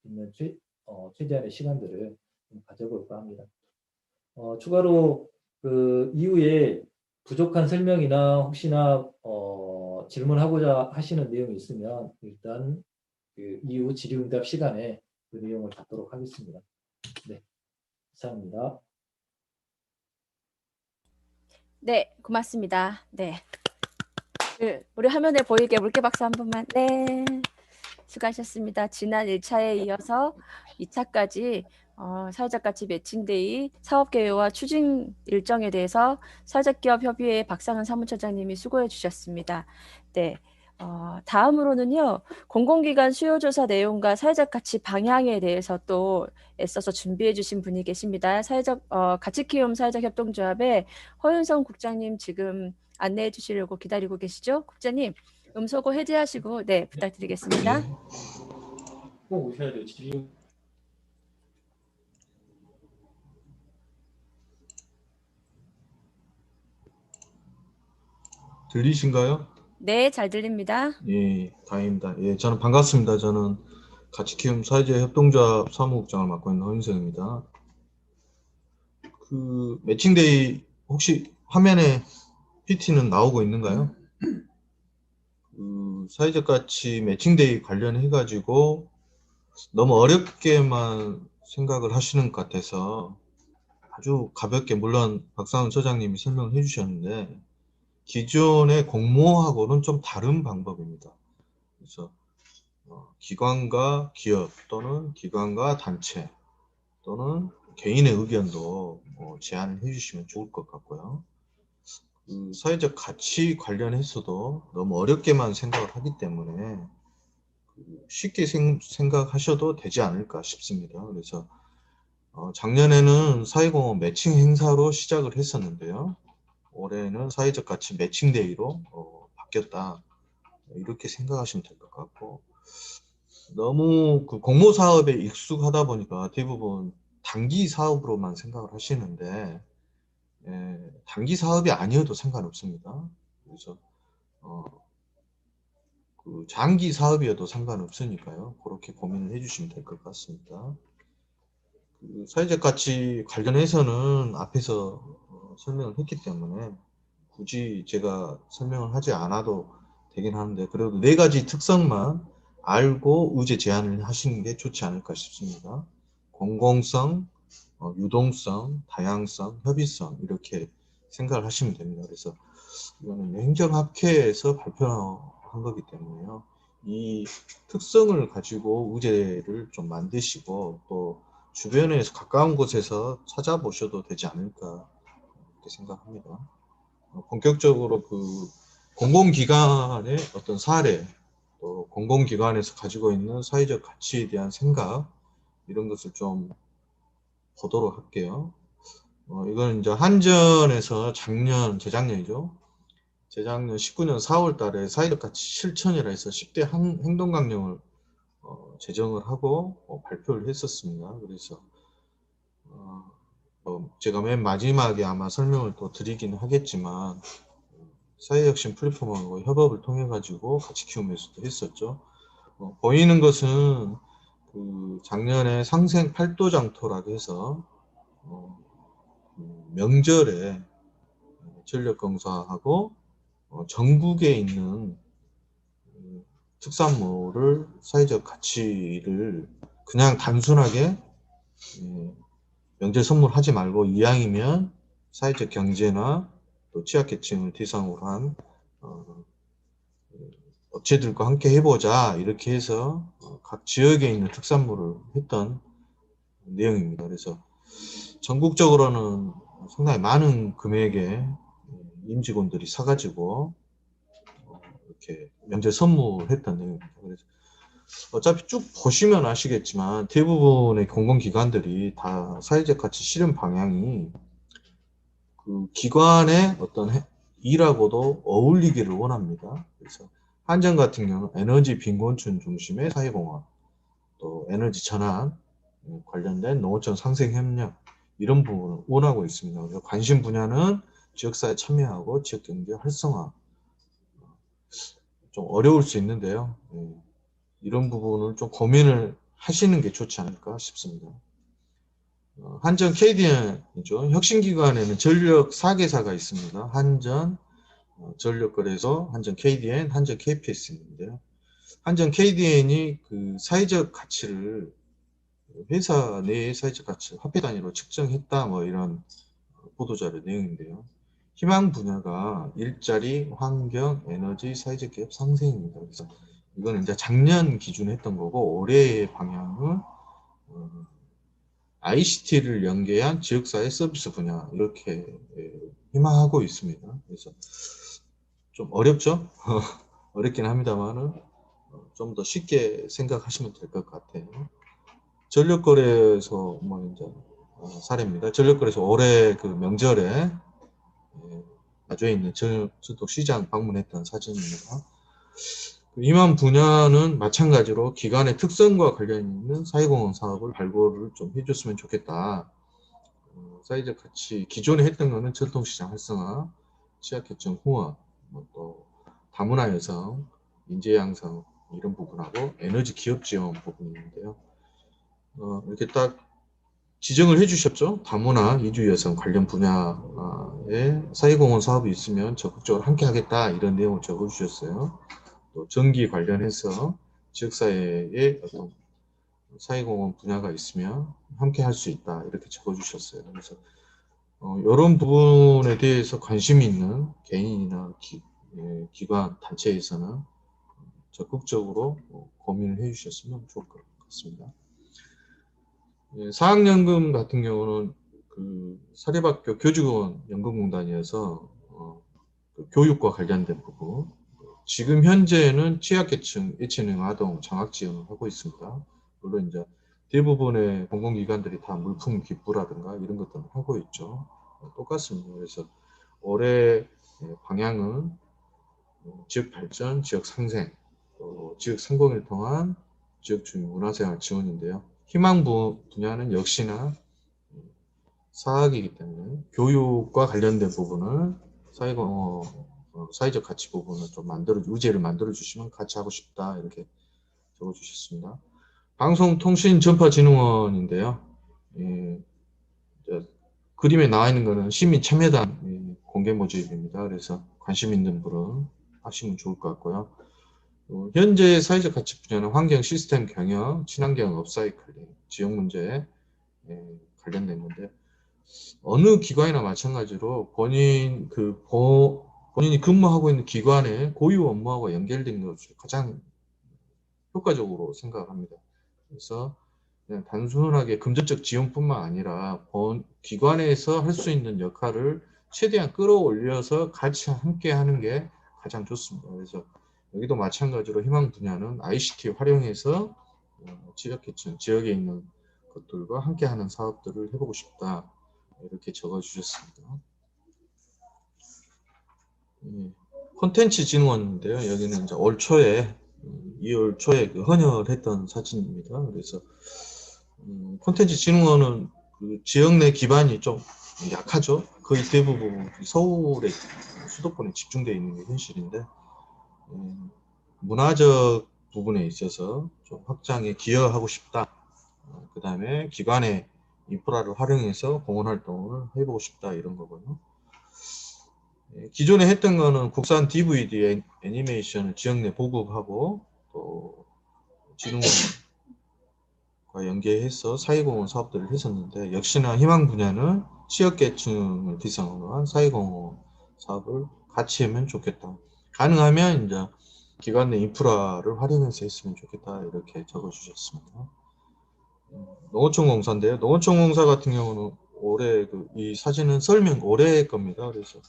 있는 최대한의 시간들을 가져볼까 합니다. 추가로 이후에 부족한 설명이나 혹시나 질문하고자 하시는 내용이 있으면 일단 이후 질의응답 시간에 그 내용을 받도록 하겠습니다. 네, 이상입니다. 네, 고맙습니다. 네. 우리 화면에 보이게 물개 박수 한 번만. 네. 수고하셨습니다. 지난 1차에 이어서 2차까지 사회적 가치 매칭데이 사업계획과 추진 일정에 대해서 사회적기업협의회 박상은 사무처장님이 수고해 주셨습니다. 네. 다음으로는요, 공공기관 수요조사 내용과 사회적 가치 방향에 대해서 또 애써서 준비해 주신 분이 계십니다. 가치키움 사회적 협동조합의 허윤성 국장님 지금 안내해 주시려고 기다리고 계시죠? 국장님, 음소거 해제하시고, 네, 부탁드리겠습니다. 꼭 오셔야 돼요. 질의. 들리신가요? 네, 잘 들립니다. 예, 다행입니다. 예, 저는 반갑습니다. 저는 가치키움 사회적 협동조합 사무국장을 맡고 있는 허윤성입니다. 매칭데이 혹시 화면에 PT는 나오고 있는가요? 사회적 가치 매칭데이 관련해 가지고 너무 어렵게만 생각을 하시는 것 같아서 아주 가볍게, 물론 박상훈 처장님이 설명을 해주셨는데 기존의 공모하고는 좀 다른 방법입니다. 그래서 기관과 기업 또는 기관과 단체 또는 개인의 의견도 제안을 해주시면 좋을 것 같고요. 사회적 가치 관련해서도 너무 어렵게만 생각을 하기 때문에 쉽게 생각하셔도 되지 않을까 싶습니다. 그래서 작년에는 사회공헌 매칭 행사로 시작을 했었는데요. 올해는 사회적 가치 매칭데이로 바뀌었다. 이렇게 생각하시면 될 것 같고, 너무 공모 사업에 익숙하다 보니까 대부분 단기 사업으로만 생각을 하시는데 단기 사업이 아니어도 상관없습니다. 그래서 장기 사업이어도 상관없으니까요. 그렇게 고민을 해주시면 될 것 같습니다. 사회적 가치 관련해서는 앞에서 설명을 했기 때문에 굳이 제가 설명을 하지 않아도 되긴 하는데, 그래도 4가지 특성만 알고 의제 제안을 하시는 게 좋지 않을까 싶습니다. 공공성, 유동성, 다양성, 협의성, 이렇게 생각을 하시면 됩니다. 그래서 이거는 행정학회에서 발표한 거기 때문에요. 이 특성을 가지고 의제를 좀 만드시고 또 주변에서 가까운 곳에서 찾아보셔도 되지 않을까 이렇게 생각합니다. 본격적으로 공공기관의 어떤 사례, 또 공공기관에서 가지고 있는 사회적 가치에 대한 생각, 이런 것을 좀 보도록 할게요. 이건 이제 한전에서 재작년이죠. 재작년 19년 4월 달에 사회적 가치 실천이라 해서 10대 행동강령을 제정을 하고 발표를 했었습니다. 그래서 제가 맨 마지막에 아마 설명을 또 드리긴 하겠지만 사회혁신 플랫폼하고 협업을 통해 가지고 같이 키우면서도 했었죠. 보이는 것은 그 작년에 상생 팔도장터라고 해서 명절에 전력공사하고 전국에 있는 특산물을 사회적 가치를 그냥 단순하게 명절 선물하지 말고 이왕이면 사회적 경제나 또 취약계층을 대상으로 한 업체들과 함께 해보자 이렇게 해서 각 지역에 있는 특산물을 했던 내용입니다. 그래서 전국적으로는 상당히 많은 금액의 임직원들이 사가지고 이렇게 명절 선물했던 내용입니다. 그래서 어차피 쭉 보시면 아시겠지만 대부분의 공공기관들이 다 사회적 가치 실현 방향이 그 기관의 어떤 일하고도 어울리기를 원합니다. 그래서 한전 같은 경우는 에너지 빈곤층 중심의 사회공헌, 또 에너지 전환 관련된 농어촌 상생 협력 이런 부분을 원하고 있습니다. 그래서 관심 분야는 지역사회 참여하고 지역경제 활성화. 좀 어려울 수 있는데요. 이런 부분을 좀 고민을 하시는 게 좋지 않을까 싶습니다. 한전 KDN이죠. 혁신기관에는 전력 4개사가 있습니다. 한전, 전력거래소, 한전 KDN, 한전 KPS인데요. 한전 KDN이 그 사회적 가치를 회사 내의 사회적 가치 화폐 단위로 측정했다 뭐 이런 보도자료 내용인데요. 희망 분야가 일자리, 환경, 에너지, 사회적 기업 상생입니다. 그래서 이거는 이제 작년 기준에 했던 거고 올해의 방향은 ICT를 연계한 지역사회 서비스 분야 이렇게 희망하고 있습니다. 그래서 좀 어렵죠? 어렵긴 합니다만은 좀 더 쉽게 생각하시면 될 것 같아요. 전력거래소 뭐 이제 사례입니다. 전력거래소 올해 그 명절에 마주에 있는 전통 시장 방문했던 사진입니다. 이만 분야는 마찬가지로 기관의 특성과 관련 있는 사회공헌 사업을 발굴을 좀 해줬으면 좋겠다. 사회적 가치 기존에 했던 거는 전통시장 활성화, 취약계층 후원, 또 다문화 여성, 인재 양성 이런 부분하고 에너지 기업 지원 부분인데요. 이렇게 딱 지정을 해주셨죠. 다문화 이주 여성 관련 분야에 사회공헌 사업이 있으면 적극적으로 함께 하겠다 이런 내용을 적어주셨어요. 또 전기 관련해서 지역사회에 어떤 사회공헌 분야가 있으면 함께 할 수 있다 이렇게 적어주셨어요. 그래서 이런 부분에 대해서 관심이 있는 개인이나 기관, 단체에서는 적극적으로 고민을 해주셨으면 좋을 것 같습니다. 사학연금 같은 경우는 그 사립학교 교직원 연금공단이어서 그 교육과 관련된 부분, 지금 현재는 취약계층, 예체능 아동 장학 지원을 하고 있습니다. 물론 이제 대부분의 공공기관들이 다 물품 기부라든가 이런 것들을 하고 있죠. 똑같습니다. 그래서 올해 방향은 지역 발전, 지역 상생, 또 지역 상공을 통한 지역 주민 문화생활 지원인데요. 희망 분야는 역시나 사학이기 때문에 교육과 관련된 부분을 사회적 가치 부분을 좀 의제를 만들어 주시면 같이 하고 싶다 이렇게 적어 주셨습니다. 방송통신전파진흥원인데요. 그림에 나와 있는 것은 시민참여단 공개 모집입니다. 그래서 관심 있는 분은 하시면 좋을 것 같고요. 현재 사회적 가치 분야는 환경 시스템 경영, 친환경 업사이클링, 지역 문제에 관련된 건데 어느 기관이나 마찬가지로 본인이 근무하고 있는 기관의 고유 업무하고 연결된 것이 가장 효과적으로 생각합니다. 그래서 그냥 단순하게 금전적 지원뿐만 아니라 기관에서 할 수 있는 역할을 최대한 끌어올려서 같이 함께 하는 게 가장 좋습니다. 그래서 여기도 마찬가지로 희망 분야는 ICT 활용해서 취약계층 지역에 있는 것들과 함께하는 사업들을 해보고 싶다 이렇게 적어주셨습니다. 콘텐츠 진흥원인데요. 여기는 이제 올 초에 2월 초에 그 헌혈했던 사진입니다. 그래서 콘텐츠 진흥원은 그 지역 내 기반이 좀 약하죠. 거의 대부분 서울의 수도권에 집중되어 있는 게 현실인데 문화적 부분에 있어서 좀 확장에 기여하고 싶다. 그 다음에 기관의 인프라를 활용해서 공헌 활동을 해보고 싶다 이런 거고요. 기존에 했던 거는 국산 DVD 애니메이션을 지역 내 보급하고 또 지능원과 연계해서 사회공헌 사업들을 했었는데 역시나 희망 분야는 취약계층을 대상으로 한 사회공헌 사업을 같이 하면 좋겠다. 가능하면 이제 기관 내 인프라를 활용해서 했으면 좋겠다 이렇게 적어주셨습니다. 농어촌 공사인데요. 농어촌 공사 같은 경우는 올해 이 사진은 설명 올해 겁니다. 그래서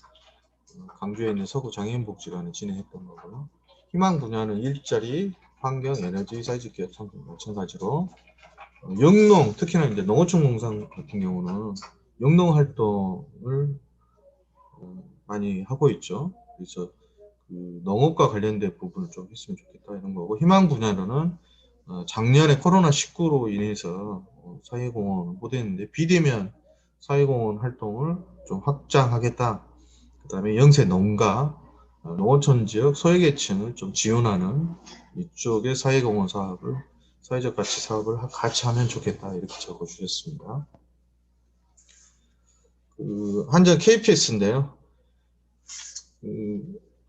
광주에 있는 서구 장애인복지관에 진행했던 거고요. 희망 분야는 일자리, 환경, 에너지, 사회적 기업 상품 마찬가지로 영농, 특히나 이제 농어촌 공사 같은 경우는 영농 활동을 많이 하고 있죠. 그래서 그 농업과 관련된 부분을 좀 했으면 좋겠다 이런 거고 희망 분야로는 작년에 코로나19로 인해서 사회공헌을 못했는데 비대면 사회공헌 활동을 좀 확장하겠다. 그 다음에 영세 농가, 농어촌 지역 소외계층을 좀 지원하는 이쪽의 사회공헌 사업을 사회적 가치 사업을 같이 하면 좋겠다 이렇게 적어주셨습니다. 한전 KPS인데요.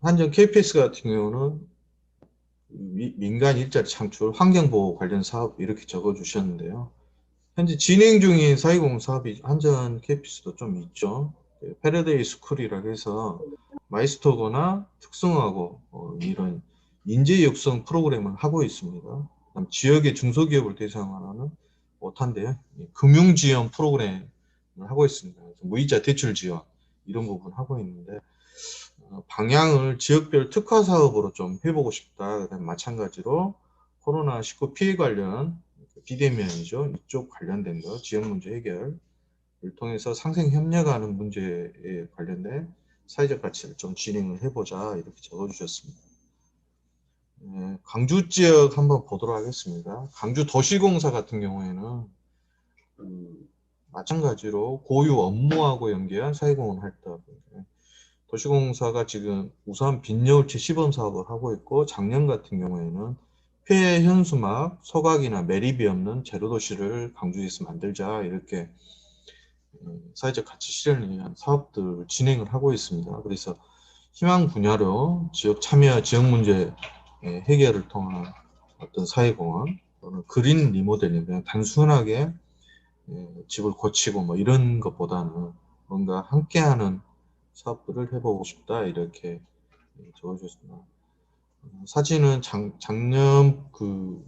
한전 KPS 같은 경우는 민간 일자리 창출, 환경보호 관련 사업 이렇게 적어주셨는데요. 현재 진행 중인 사회공헌 사업이 한전 KPS도 좀 있죠. 패러데이 스쿨이라고 해서 마이스터거나 특성화고 이런 인재 육성 프로그램을 하고 있습니다. 지역의 중소기업을 대상으로 하는 못한데요. 금융 지원 프로그램을 하고 있습니다. 무이자 대출 지원 이런 부분 하고 있는데 방향을 지역별 특화 사업으로 좀 해보고 싶다. 그다음 마찬가지로 코로나19 피해 관련 비대면이죠. 이쪽 관련된 거 지역 문제 해결을 통해서 상생 협력하는 문제에 관련된 사회적 가치를 좀 진행을 해보자 이렇게 적어주셨습니다. 광주 지역 한번 보도록 하겠습니다. 광주 도시공사 같은 경우에는 마찬가지로 고유 업무하고 연계한 사회공헌 활동. 도시공사가 지금 우선 빈여울치 시범 사업을 하고 있고 작년 같은 경우에는 폐해 현수막, 소각이나 매립이 없는 제로도시를 광주에서 만들자 이렇게 사회적 가치 실현을 위한 사업들을 진행을 하고 있습니다. 그래서 희망 분야로 지역 참여, 지역 문제 해결을 통한 어떤 사회공헌 또는 그린 리모델링 그냥 단순하게 집을 고치고 뭐 이런 것보다는 뭔가 함께하는 사업들을 해보고 싶다 이렇게 적어주셨습니다. 사진은 작년부터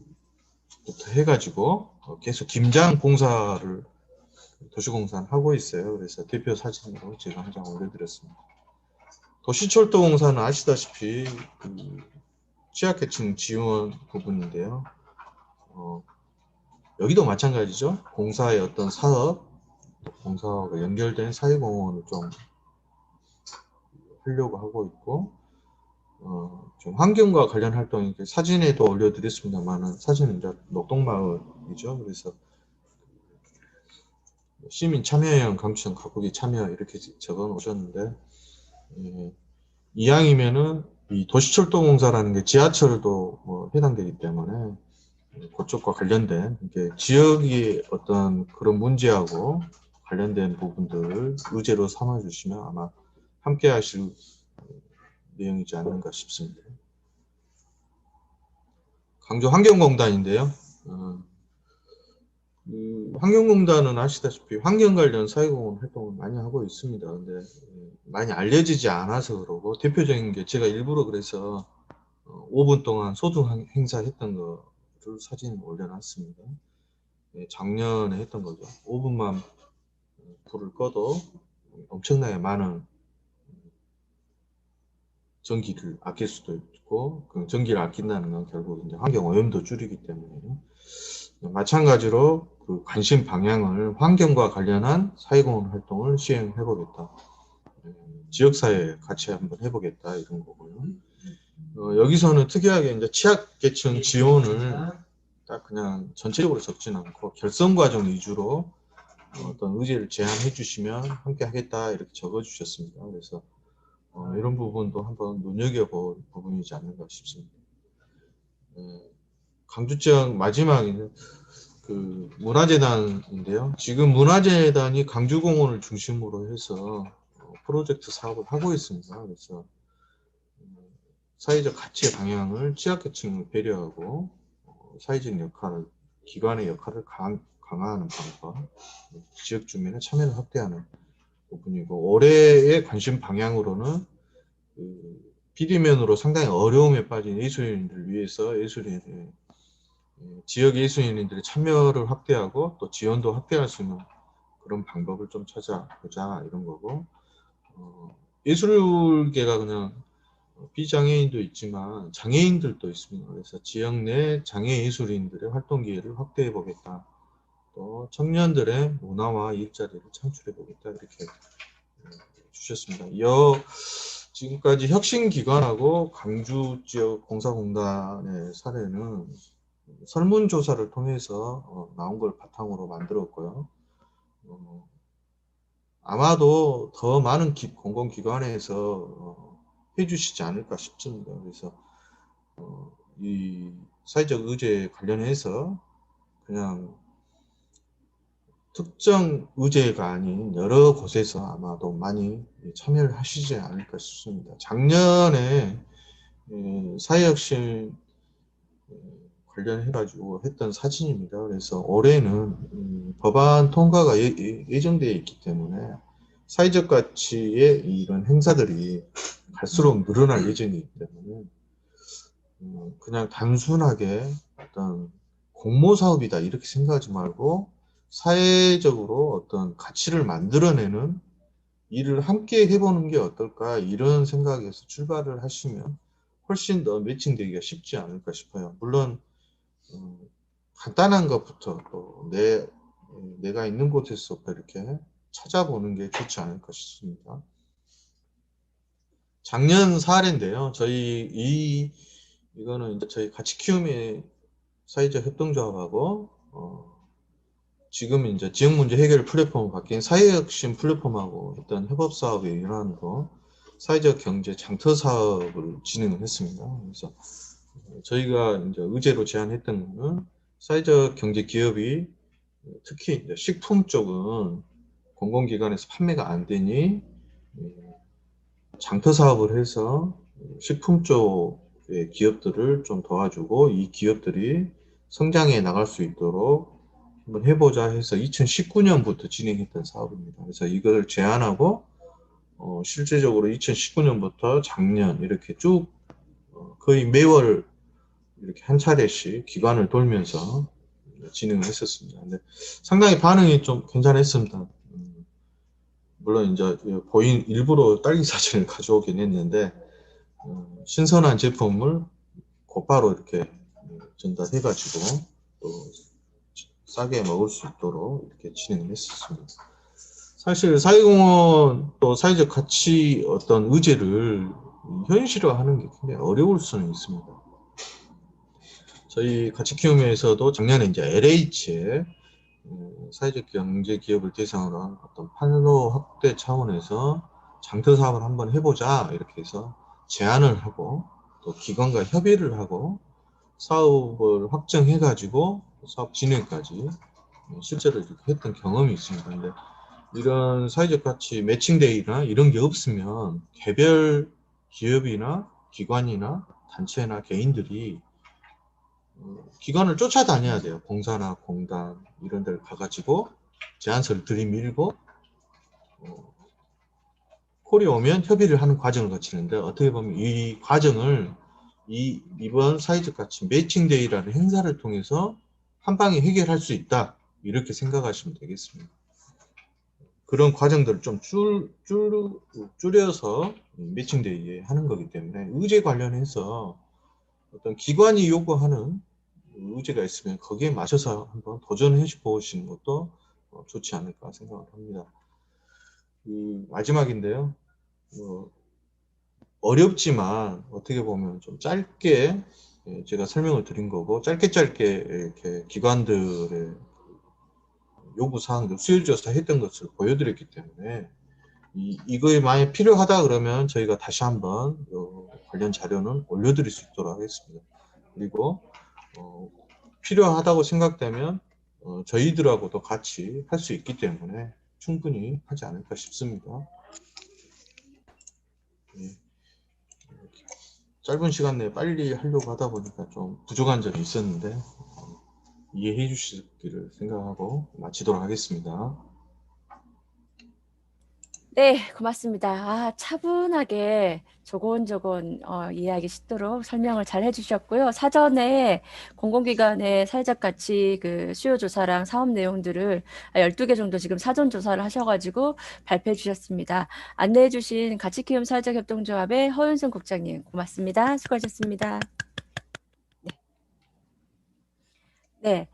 해가지고 계속 김장 공사를 도시공사는 하고 있어요. 그래서 대표 사진으로 제가 한 장 올려드렸습니다. 도시철도공사는 아시다시피 취약계층 지원 부분인데요. 여기도 마찬가지죠. 공사의 어떤 사업, 공사와 연결된 사회공헌을 좀 하려고 하고 있고 좀 환경과 관련 활동이 사진에도 올려드렸습니다만은 사진은 이제 녹동마을이죠. 그래서 시민 참여형 감청 가꾸기 참여 이렇게 적어 놓으셨는데 이왕이면은 이 도시철도공사라는 게 지하철도 뭐 해당되기 때문에 그쪽과 관련된 지역의 어떤 그런 문제하고 관련된 부분들을 의제로 삼아 주시면 아마 함께 하실 내용이지 않는가 싶습니다. 광주 환경공단인데요. 환경공단은 아시다시피 환경 관련 사회공헌 활동을 많이 하고 있습니다. 근데 많이 알려지지 않아서 그러고 대표적인 게 제가 일부러 그래서 5분 동안 소등 행사 했던 거를 사진 올려놨습니다. 작년에 했던 거죠. 5분만 불을 꺼도 엄청나게 많은 전기를 아낄 수도 있고 그 전기를 아낀다는 건 결국 이제 환경 오염도 줄이기 때문에 마찬가지로 그 관심 방향을 환경과 관련한 사회공헌 활동을 시행해 보겠다. 지역사회 같이 한번 해보겠다 이런 거고요. 여기서는 특이하게 이제 취약계층 지원을 딱 그냥 전체적으로 적진 않고 결선 과정 위주로 어떤 의제를 제안해 주시면 함께 하겠다 이렇게 적어 주셨습니다. 그래서 이런 부분도 한번 눈여겨볼 부분이지 않는가 싶습니다. 강주 지역 마지막에는 그 문화재단인데요. 지금 문화재단이 강주공원을 중심으로 해서 프로젝트 사업을 하고 있습니다. 그래서 사회적 가치의 방향을 취약계층을 배려하고 사회적 역할을, 기관의 역할을 강화하는 방법, 지역 주민의 참여를 확대하는 부분이고, 올해의 관심 방향으로는 비대면으로 상당히 어려움에 빠진 예술인들을 위해서 지역 예술인들의 참여를 확대하고 또 지원도 확대할 수 있는 그런 방법을 좀 찾아보자 이런 거고, 예술계가 그냥 비장애인도 있지만 장애인들도 있습니다. 그래서 지역 내 장애 예술인들의 활동 기회를 확대해 보겠다. 또 청년들의 문화와 일자리를 창출해 보겠다 이렇게 주셨습니다. 지금까지 혁신기관하고 강주 지역 공사공단의 사례는 설문조사를 통해서 나온 걸 바탕으로 만들었고요. 아마도 더 많은 공공기관에서 해주시지 않을까 싶습니다. 그래서 이 사회적 의제 관련해서 그냥 특정 의제가 아닌 여러 곳에서 아마도 많이 참여를 하시지 않을까 싶습니다. 작년에 사회혁신 관련해가지고 했던 사진입니다. 그래서 올해는 법안 통과가 예정되어 있기 때문에 사회적 가치의 이런 행사들이 갈수록 늘어날 예정이기 때문에 그냥 단순하게 어떤 공모 사업이다 이렇게 생각하지 말고 사회적으로 어떤 가치를 만들어내는 일을 함께 해보는 게 어떨까 이런 생각에서 출발을 하시면 훨씬 더 매칭되기가 쉽지 않을까 싶어요. 물론 간단한 것부터 또 내가 있는 곳에서부터 이렇게 찾아보는 게 좋지 않을까 싶습니다. 작년 사례인데요. 이거는 이제 저희 같이 키움의 사회적 협동조합하고 지금 이제 지역 문제 해결 플랫폼을 바뀐 사회혁신 플랫폼하고 했던 협업 사업의 일환으로 사회적 경제 장터 사업을 진행을 했습니다. 그래서 저희가 이제 의제로 제안했던 거는 사회적 경제 기업이 특히 이제 식품 쪽은 공공기관에서 판매가 안 되니 장터 사업을 해서 식품 쪽의 기업들을 좀 도와주고 이 기업들이 성장해 나갈 수 있도록 한번 해보자 해서 2019년부터 진행했던 사업입니다. 그래서 이걸 제안하고 실제적으로 2019년부터 작년 이렇게 쭉 거의 매월 이렇게 한 차례씩 기관을 돌면서 진행을 했었습니다. 근데 상당히 반응이 좀 괜찮았습니다. 물론 이제 일부러 딸기 사진을 가져오긴 했는데 신선한 제품을 곧바로 이렇게 전달해가지고 또 싸게 먹을 수 있도록 이렇게 진행을 했었습니다. 사실 사회공헌 또 사회적 가치 어떤 의제를 현실화하는 게 굉장히 어려울 수는 있습니다. 저희 가치키움에서도 작년에 이제 LH의 사회적 경제 기업을 대상으로 한 어떤 판로 확대 차원에서 장터 사업을 한번 해보자 이렇게 해서 제안을 하고 또 기관과 협의를 하고 사업을 확정해 가지고 사업 진행까지 실제로 이렇게 했던 경험이 있습니다. 근데 이런 사회적 가치 매칭데이나 이런 게 없으면 개별 기업이나 기관이나 단체나 개인들이 기관을 쫓아다녀야 돼요. 공사나 공단 이런 데를 가가지고 제안서를 들이밀고 콜이 오면 협의를 하는 과정을 거치는데 어떻게 보면 이 과정을 이번 사회적 가치 매칭데이라는 행사를 통해서 한 방에 해결할 수 있다 이렇게 생각하시면 되겠습니다. 그런 과정들을 좀 줄여서 매칭데이에 하는 거기 때문에 의제 관련해서 어떤 기관이 요구하는 의제가 있으면 거기에 맞춰서 한번 도전해 보시는 것도 좋지 않을까 생각을 합니다. 마지막인데요. 어렵지만 어떻게 보면 좀 짧게 제가 설명을 드린 거고 짧게 이렇게 기관들의 요구 사항들 수요조사 했던 것을 보여드렸기 때문에 이거에 만약 필요하다 그러면 저희가 다시 한번 관련 자료는 올려드릴 수 있도록 하겠습니다. 그리고 필요하다고 생각되면 저희들하고도 같이 할 수 있기 때문에 충분히 하지 않을까 싶습니다. 예. 짧은 시간 내에 빨리 하려고 하다 보니까 좀 부족한 점이 있었는데 이해해 주시기를 생각하고 마치도록 하겠습니다. 네, 고맙습니다. 차분하게 조곤조곤 이해하기 쉽도록 설명을 잘 해주셨고요. 사전에 공공기관의 사회적 가치 그 수요 조사랑 사업 내용들을 12개 정도 지금 사전 조사를 하셔가지고 발표해 주셨습니다. 안내해 주신 가치키움 사회적 협동조합의 허윤승 국장님 고맙습니다. 수고하셨습니다. 네.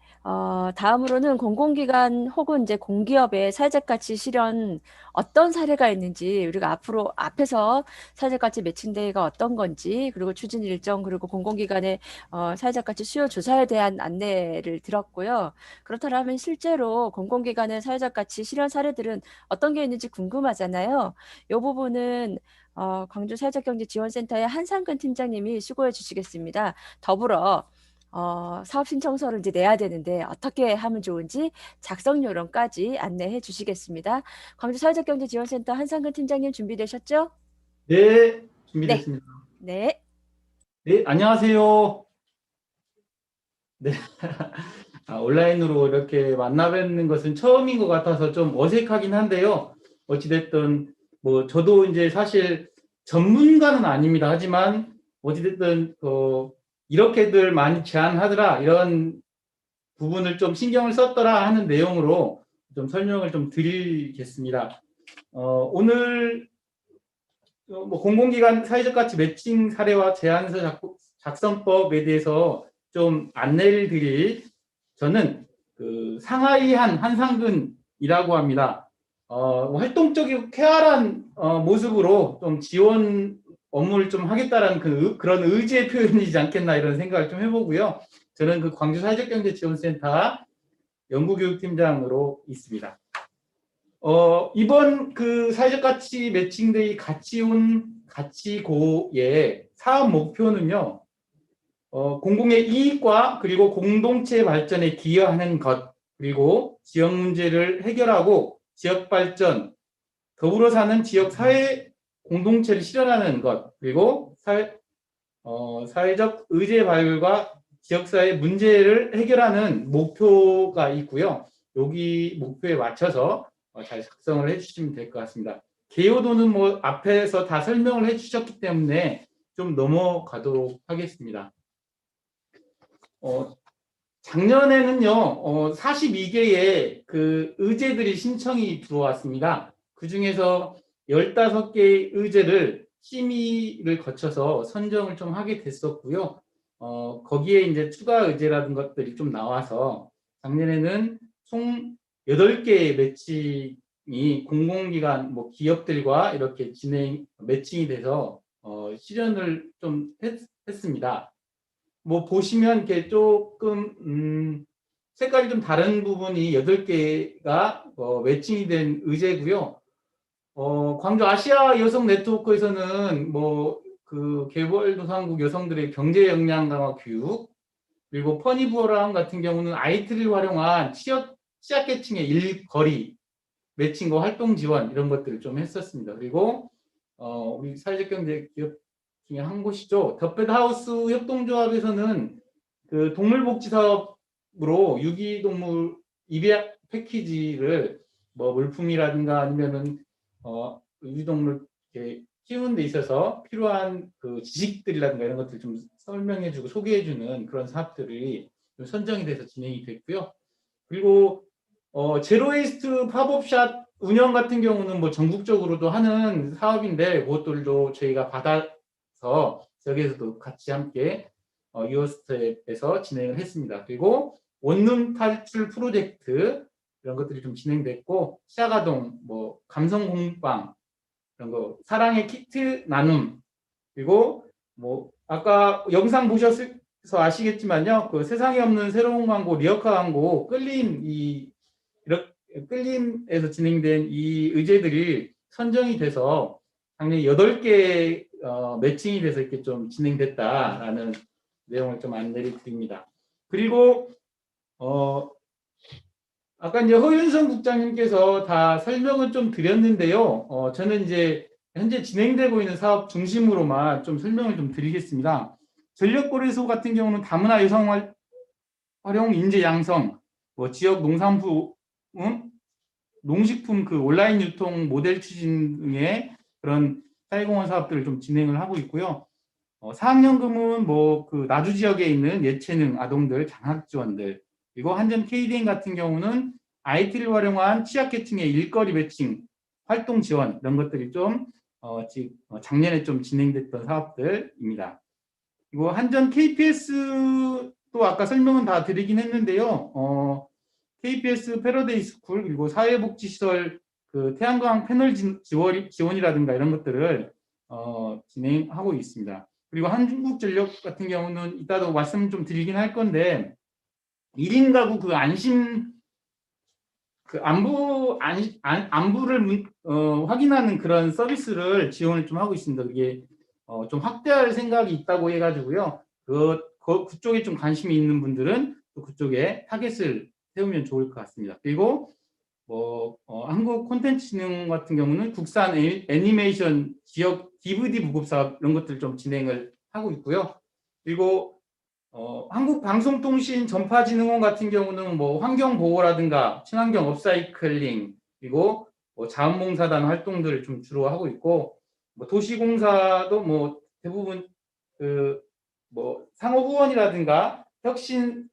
다음으로는 공공기관 혹은 이제 공기업의 사회적 가치 실현 어떤 사례가 있는지 우리가 앞으로 앞에서 사회적 가치 매칭 대회가 어떤 건지 그리고 추진 일정 그리고 공공기관의 사회적 가치 수요 조사에 대한 안내를 들었고요. 그렇다면 실제로 공공기관의 사회적 가치 실현 사례들은 어떤 게 있는지 궁금하잖아요. 이 부분은 광주 사회적경제지원센터의 한상근 팀장님이 수고해 주시겠습니다. 더불어 사업 신청서를 이제 내야 되는데 어떻게 하면 좋은지 작성 요령까지 안내해 주시겠습니다. 광주 사회적경제지원센터 한상근 팀장님 준비되셨죠? 네, 준비됐습니다. 네. 네, 안녕하세요. 네. 온라인으로 이렇게 만나 뵙는 것은 처음인 것 같아서 좀 어색하긴 한데요. 어찌됐든, 저도 이제 사실 전문가는 아닙니다. 하지만, 어찌됐든, 이렇게들 많이 제안하더라, 이런 부분을 좀 신경을 썼더라 하는 내용으로 좀 설명을 좀 드리겠습니다. 오늘 공공기관 사회적 가치 매칭 사례와 제안서 작성법에 대해서 좀 안내를 드릴 저는 그 상하이한 한상근이라고 합니다. 활동적이고 쾌활한 모습으로 좀 지원 업무를 좀 하겠다라는 그런 의지의 표현이지 않겠나 이런 생각을 좀 해보고요. 저는 그 광주 사회적경제지원센터 연구교육팀장으로 있습니다. 이번 그 사회적 가치 매칭데이 가치고의 사업 목표는요, 공공의 이익과 그리고 공동체 발전에 기여하는 것, 그리고 지역 문제를 해결하고 지역 발전, 더불어 사는 지역 사회 공동체를 실현하는 것, 그리고 사회적 의제 발굴과 지역사회 문제를 해결하는 목표가 있고요. 여기 목표에 맞춰서 잘 작성을 해주시면 될 것 같습니다. 개요도는 앞에서 다 설명을 해주셨기 때문에 좀 넘어가도록 하겠습니다. 작년에는요, 42개의 그 의제들이 신청이 들어왔습니다. 그 중에서 15개의 의제를 심의를 거쳐서 선정을 좀 하게 됐었고요. 거기에 이제 추가 의제라든 것들이 좀 나와서 작년에는 총 8개의 매칭이 공공기관, 기업들과 이렇게 매칭이 돼서 실현을 좀 했습니다. 보시면 이렇게 조금 색깔이 좀 다른 부분이 8개가 매칭이 된 의제고요. 광주 아시아 여성 네트워크에서는 그 개발도상국 여성들의 경제 역량 강화 교육, 그리고 퍼니부어람 같은 경우는 IT를 활용한 취약계층의 일거리 매칭과 활동 지원 이런 것들을 좀 했었습니다. 그리고 우리 사회적 경제 기업 중에 한 곳이죠. 더펫하우스 협동조합에서는 그 동물복지 사업으로 유기동물 입양 패키지를 물품이라든가 아니면은 유기동물 이렇게 키우는 데 있어서 필요한 그 지식들이라든가 이런 것들 좀 설명해주고 소개해주는 그런 사업들이 좀 선정이 돼서 진행이 됐고요. 그리고 제로웨이스트 팝업샵 운영 같은 경우는 전국적으로도 하는 사업인데 그것들도 저희가 받아서 여기에서도 같이 함께 이어스텝에서 진행을 했습니다. 그리고 원룸 탈출 프로젝트 이런 것들이 좀 진행됐고 시아가동, 감성 공방 이런 거, 사랑의 키트 나눔, 그리고 아까 영상 보셔서 아시겠지만요, 그 세상에 없는 새로운 광고, 리어카 광고 끌림 이렇게 끌림에서 진행된 이 의제들이 선정이 돼서 작년에 8개 매칭이 돼서 이렇게 좀 진행됐다라는 내용을 좀 안내를 드립니다. 그리고 아까 이제 허윤성 국장님께서 다 설명을 좀 드렸는데요. 저는 이제 현재 진행되고 있는 사업 중심으로만 좀 설명을 좀 드리겠습니다. 전력거래소 같은 경우는 다문화 여성 활용 인재 양성, 뭐 지역 농산품, 농식품 그 온라인 유통 모델 추진 등의 그런 사회공헌 사업들을 좀 진행을 하고 있고요. 사학연금은 뭐 그 나주 지역에 있는 예체능 아동들 장학 지원들, 그리고 한전 KDN 같은 경우는 IT를 활용한 취약계층의 일거리 매칭 활동 지원 이런 것들이 좀 작년에 좀 진행됐던 사업들입니다. 그리고 한전 KPS도 아까 설명은 다 드리긴 했는데요. KPS 패러데이 스쿨 그리고 사회복지시설 그 태양광 패널 지원이라든가 이런 것들을 진행하고 있습니다. 그리고 한국전력 같은 경우는 이따도 말씀 좀 드리긴 할 건데 1인 가구 그 안심 그 안부를 확인하는 그런 서비스를 지원을 좀 하고 있습니다. 그게 좀 확대할 생각이 있다고 해가지고요. 그쪽에 좀 관심이 있는 분들은 또 그쪽에 타겟을 세우면 좋을 것 같습니다. 그리고 한국 콘텐츠진흥 같은 경우는 국산 애니메이션 지역 DVD 보급 사업 이런 것들 좀 진행을 하고 있고요. 그리고 한국방송통신 전파진흥원 같은 경우는 뭐 환경보호라든가 친환경 업사이클링 그리고 자원봉사단 활동들을 좀 주로 하고 있고 도시공사도 뭐 대부분 상호후원이라든가 혁신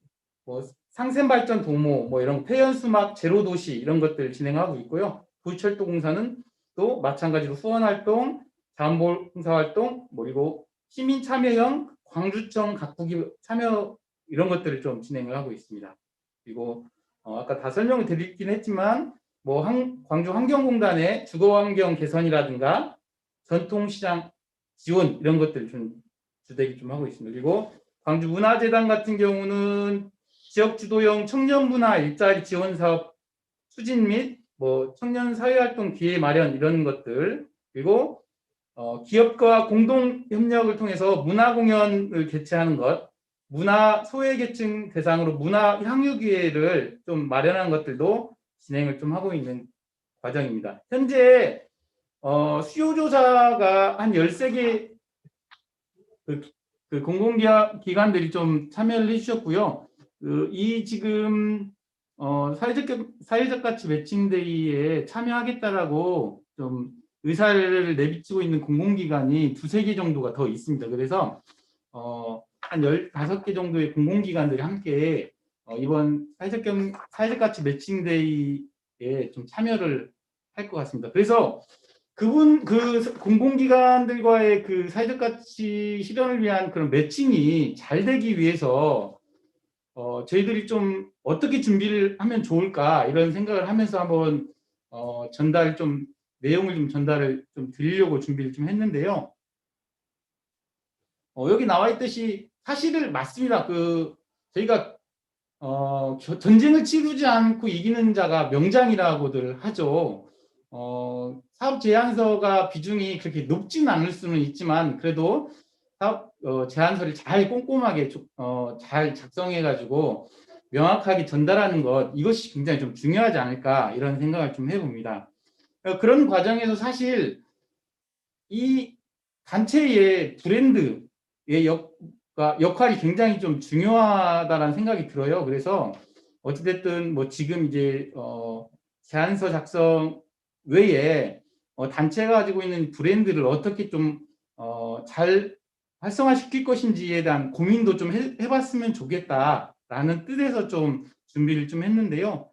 상생발전 도모 이런 폐연수막 제로도시 이런 것들을 진행하고 있고요. 도시철도공사는 또 마찬가지로 후원활동, 자원봉사활동 그리고 시민참여형 광주청 각국이 참여 이런 것들을 좀 진행을 하고 있습니다. 그리고 아까 다 설명을 드리긴 했지만 광주 환경공단의 주거환경 개선이라든가 전통시장 지원 이런 것들을 좀 주되기 좀 하고 있습니다. 그리고 광주 문화재단 같은 경우는 지역 주도형 청년문화 일자리 지원 사업 추진 및 청년 사회활동 기회 마련 이런 것들 그리고 기업과 공동 협력을 통해서 문화 공연을 개최하는 것, 문화 소외계층 대상으로 문화 향유 기회를 좀 마련하는 것들도 진행을 좀 하고 있는 과정입니다. 현재 수요 조사가 한 13개 그 공공기관들이 좀 참여를 해주셨고요. 이 지금 사회적 가치 매칭데이에 참여하겠다라고 좀 의사를 내비치고 있는 공공기관이 2-3개 정도가 더 있습니다. 그래서 한 15개 정도의 공공기관들이 함께 이번 사회적 가치 매칭데이에 좀 참여를 할 것 같습니다. 그래서 그 공공기관들과의 그 사회적 가치 실현을 위한 그런 매칭이 잘 되기 위해서 저희들이 좀 어떻게 준비를 하면 좋을까 이런 생각을 하면서 한번 내용을 좀 전달을 좀 드리려고 준비를 좀 했는데요. 여기 나와 있듯이 사실은 맞습니다. 저희가 전쟁을 치르지 않고 이기는 자가 명장이라고들 하죠. 사업 제안서가 비중이 그렇게 높지는 않을 수는 있지만 그래도 사업 제안서를 잘 꼼꼼하게 잘 작성해가지고 명확하게 전달하는 것 이것이 굉장히 좀 중요하지 않을까 이런 생각을 좀 해봅니다. 그런 과정에서 사실 이 단체의 브랜드의 역할이 굉장히 좀 중요하다는 생각이 들어요. 그래서 어찌됐든 지금 이제 제안서 작성 외에 단체가 가지고 있는 브랜드를 어떻게 좀 잘 활성화시킬 것인지에 대한 고민도 좀 해봤으면 좋겠다라는 뜻에서 좀 준비를 좀 했는데요.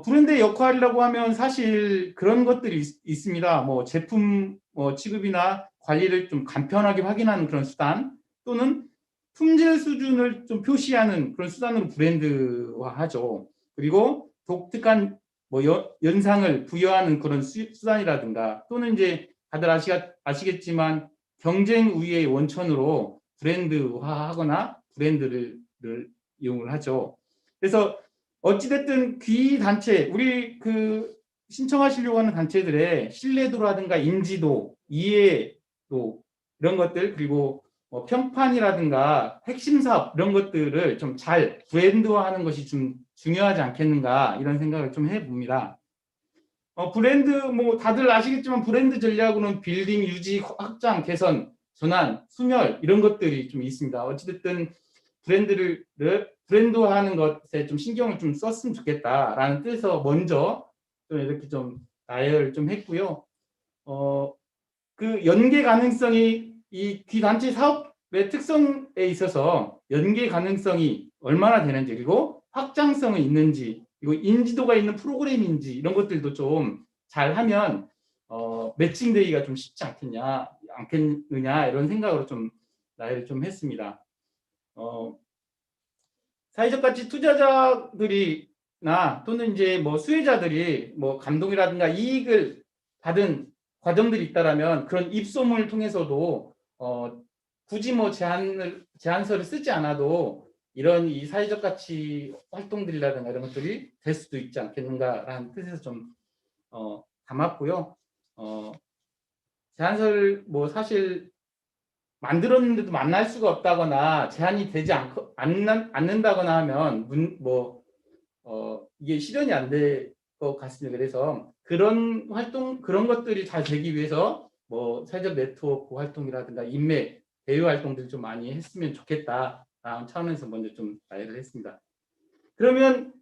브랜드의 역할이라고 하면 사실 그런 것들이 있습니다. 제품 취급이나 관리를 좀 간편하게 확인하는 그런 수단 또는 품질 수준을 좀 표시하는 그런 수단으로 브랜드화하죠. 그리고 독특한 연상을 부여하는 그런 수단이라든가 또는 이제 다들 아시겠지만 경쟁 우위의 원천으로 브랜드화하거나 브랜드를 이용을 하죠. 그래서 어찌됐든 귀 단체, 우리 그 신청하시려고 하는 단체들의 신뢰도라든가 인지도, 이해도 이런 것들, 그리고 뭐 평판이라든가 핵심 사업 이런 것들을 좀 잘 브랜드화하는 것이 좀 중요하지 않겠는가 이런 생각을 좀 해봅니다. 브랜드 뭐 다들 아시겠지만 브랜드 전략으로는 빌딩, 유지, 확장, 개선, 전환, 소멸 이런 것들이 좀 있습니다. 어찌됐든 브랜드화하는 것에 좀 신경을 좀 썼으면 좋겠다라는 뜻에서 먼저 좀 이렇게 좀 나열을 좀 했고요. 그 연계 가능성이 이 귀 단체 사업의 특성에 있어서 연계 가능성이 얼마나 되는지, 그리고 확장성이 있는지, 그리고 인지도가 있는 프로그램인지 이런 것들도 좀 잘하면 매칭되기가 좀 쉽지 않겠느냐 이런 생각으로 좀 나열을 좀 했습니다. 사회적 가치 투자자들이나 또는 이제 뭐 수혜자들이 뭐 감동이라든가 이익을 받은 과정들이 있다라면 그런 입소문을 통해서도 굳이 뭐 제안서를 쓰지 않아도 이런 이 사회적 가치 활동들이라든가 이런 것들이 될 수도 있지 않겠는가라는 뜻에서 좀 담았고요. 제안서를 뭐 사실 만들었는데도 만날 수가 없다거나 제한이 되지 않는다거나 하면 이게 실현이 안 될 것 같습니다. 그래서 그런 활동, 그런 것들이 잘 되기 위해서 뭐 사회적 네트워크 활동이라든가 인맥, 대외 활동들 좀 많이 했으면 좋겠다라는 차원에서 먼저 좀 나열을 했습니다. 그러면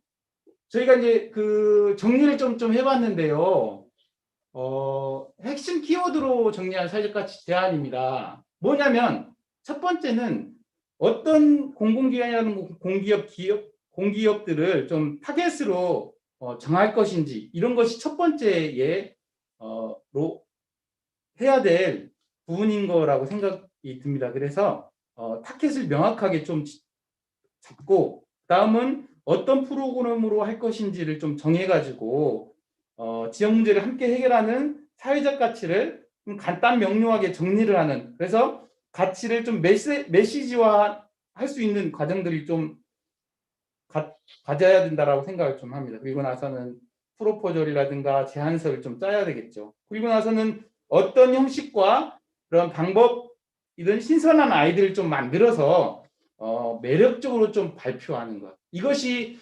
저희가 이제 그 정리를 좀 해봤는데요. 핵심 키워드로 정리한 사회적 가치 제안입니다. 뭐냐면 첫 번째는 어떤 공공기관이라는 공기업들을 좀 타겟으로 정할 것인지 이런 것이 첫 번째에 해야 될 부분인 거라고 생각이 듭니다. 그래서 타겟을 명확하게 좀 잡고 다음은 어떤 프로그램으로 할 것인지를 좀 정해가지고 지역 문제를 함께 해결하는 사회적 가치를 좀 간단 명료하게 정리를 하는, 그래서 가치를 좀 메시지화 할 수 있는 과정들이 좀 가져야 된다라고 생각을 좀 합니다. 그리고 나서는 프로포절이라든가 제안서를 좀 짜야 되겠죠. 그리고 나서는 어떤 형식과 그런 방법이든 신선한 아이디어를 좀 만들어서 매력적으로 좀 발표하는 것. 이것이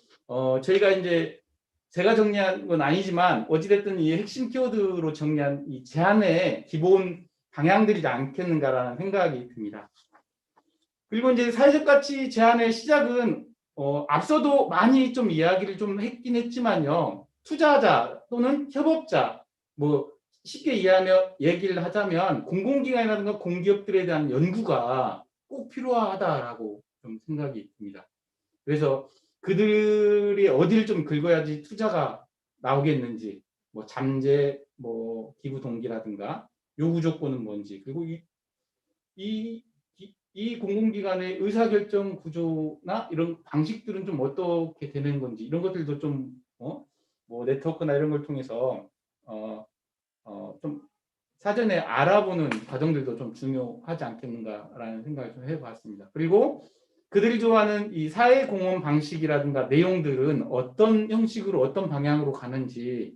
저희가 이제 제가 정리한 건 아니지만 어찌됐든 이 핵심 키워드로 정리한 이 제안의 기본 방향들이지 않겠는가라는 생각이 듭니다. 그리고 이제 사회적 가치 제안의 시작은 앞서도 많이 좀 이야기를 좀 했긴 했지만요. 투자자 또는 협업자, 뭐 쉽게 얘기를 하자면 공공기관이라든가 공기업들에 대한 연구가 꼭 필요하다라고 좀 생각이 듭니다. 그래서 그들이 어디를 좀 긁어야지 투자가 나오겠는지, 뭐 잠재, 뭐 기부 동기라든가 요구 조건은 뭔지, 그리고 이 공공기관의 의사결정 구조나 이런 방식들은 좀 어떻게 되는 건지 이런 것들도 좀 뭐 네트워크나 이런 걸 통해서 좀 사전에 알아보는 과정들도 좀 중요하지 않겠는가라는 생각을 좀 해봤습니다. 그리고 그들이 좋아하는 이 사회공헌 방식이라든가 내용들은 어떤 형식으로 어떤 방향으로 가는지,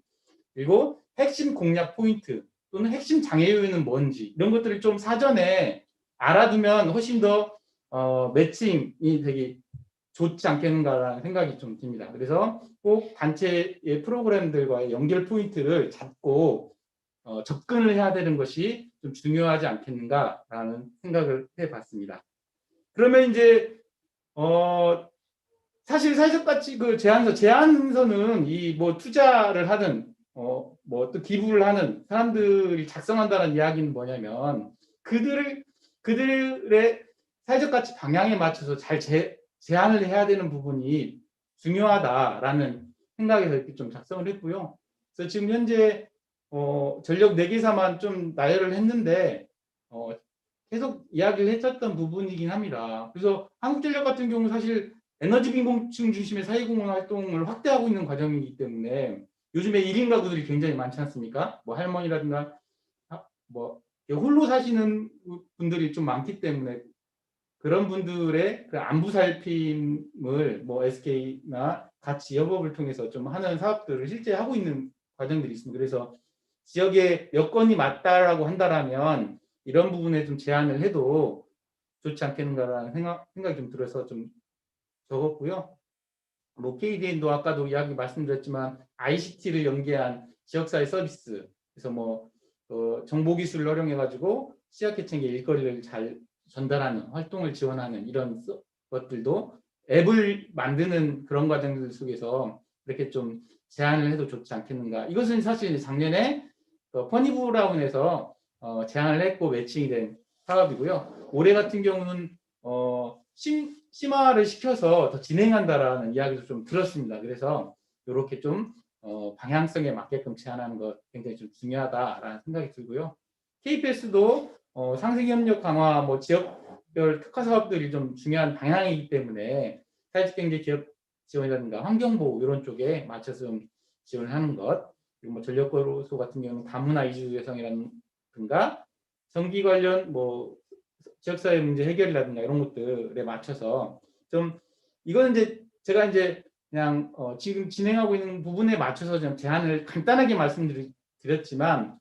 그리고 핵심 공략 포인트 또는 핵심 장애 요인은 뭔지 이런 것들을 좀 사전에 알아두면 훨씬 더 매칭이 되게 좋지 않겠는가라는 생각이 좀 듭니다. 그래서 꼭 단체의 프로그램들과의 연결 포인트를 잡고 접근을 해야 되는 것이 좀 중요하지 않겠는가라는 생각을 해봤습니다. 그러면 이제 사실 사회적 가치 그 제안서는 이 뭐 투자를 하든 뭐 또 기부를 하는 사람들이 작성한다는 이야기는 뭐냐면 그들의 사회적 가치 방향에 맞춰서 잘 제안을 해야 되는 부분이 중요하다라는 생각에서 이렇게 좀 작성을 했고요. 그래서 지금 현재 전력 4개사만 좀 나열을 했는데 계속 이야기를 했었던 부분이긴 합니다. 그래서 한국전력 같은 경우 사실 에너지 빈곤층 중심의 사회공헌 활동을 확대하고 있는 과정이기 때문에 요즘에 1인 가구들이 굉장히 많지 않습니까? 뭐 할머니라든가 뭐 홀로 사시는 분들이 좀 많기 때문에 그런 분들의 그 안부 살핌을 뭐 SK나 같이 여법을 통해서 좀 하는 사업들을 실제 하고 있는 과정들이 있습니다. 그래서 지역에 여건이 맞다라고 한다라면 이런 부분에 좀 제한을 해도 좋지 않겠는가라는 생각이 좀 들어서 좀 적었고요. 뭐 KDN도 아까도 이야기 말씀드렸지만 ICT를 연계한 지역사회 서비스, 그래서 뭐 정보기술을 활용해가지고 취약계층의 일거리를 잘 전달하는 활동을 지원하는 이런 것들도 앱을 만드는 그런 과정들 속에서 이렇게 좀 제안을 해도 좋지 않겠는가. 이것은 사실 작년에 퍼니브라운에서 제안을 했고 매칭이 된 사업이고요. 올해 같은 경우는 심화를 시켜서 더 진행한다라는 이야기도 좀 들었습니다. 그래서 이렇게 좀 방향성에 맞게끔 제안하는 것 굉장히 좀 중요하다라는 생각이 들고요. KPS도 상생협력 강화, 뭐 지역별 특화 사업들이 좀 중요한 방향이기 때문에 사회적경제 기업 지원이라든가 환경보호 이런 쪽에 맞춰서 좀 지원을 하는 것, 그리고 뭐 전력거소 같은 경우는 다문화 이주 여성이라든가 전기 관련 뭐 지역사회 문제 해결이라든가 이런 것들에 맞춰서 좀 이거는 이제 제가 이제 그냥 지금 진행하고 있는 부분에 맞춰서 좀 제안을 간단하게 말씀드렸지만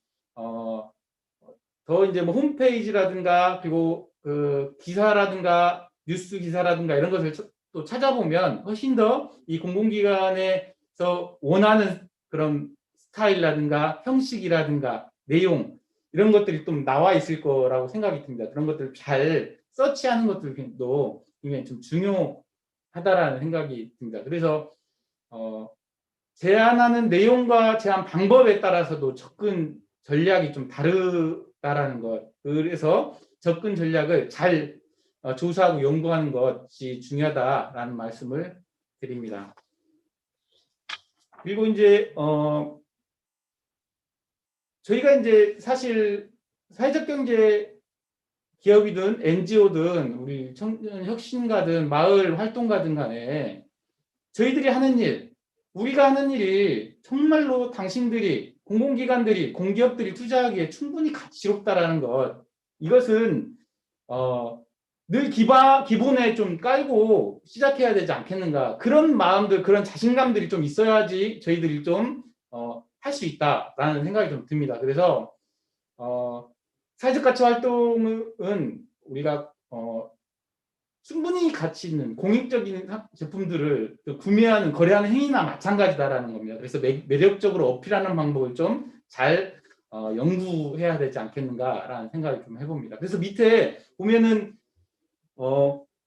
더 이제 뭐 홈페이지라든가 그리고 그 기사라든가 뉴스 기사라든가 이런 것을 또 찾아보면 훨씬 더 이 공공기관에서 원하는 그런 스타일이라든가 형식이라든가 내용 이런 것들이 좀 나와 있을 거라고 생각이 듭니다. 그런 것들을 잘 서치하는 것들도 굉장히 좀 중요하다라는 생각이 듭니다. 그래서 제안하는 내용과 제안 방법에 따라서도 접근 전략이 좀 다르다라는 것. 그래서 접근 전략을 잘 조사하고 연구하는 것이 중요하다라는 말씀을 드립니다. 그리고 이제 저희가 이제 사실 사회적 경제 기업이든 NGO든 우리 청년 혁신가든 마을 활동가든 간에 저희들이 하는 일, 우리가 하는 일이 정말로 당신들이 공공기관들이 공기업들이 투자하기에 충분히 가치롭다라는 것, 이것은 늘 기본에 좀 깔고 시작해야 되지 않겠는가. 그런 마음들, 그런 자신감들이 좀 있어야지 저희들이 좀 할 수 있다라는 생각이 좀 듭니다. 그래서 사회적 가치 활동은 우리가 충분히 가치 있는 공익적인 제품들을 구매하는, 거래하는 행위나 마찬가지다라는 겁니다. 그래서 매력적으로 어필하는 방법을 좀 잘 연구해야 되지 않겠는가라는 생각을 좀 해봅니다. 그래서 밑에 보면은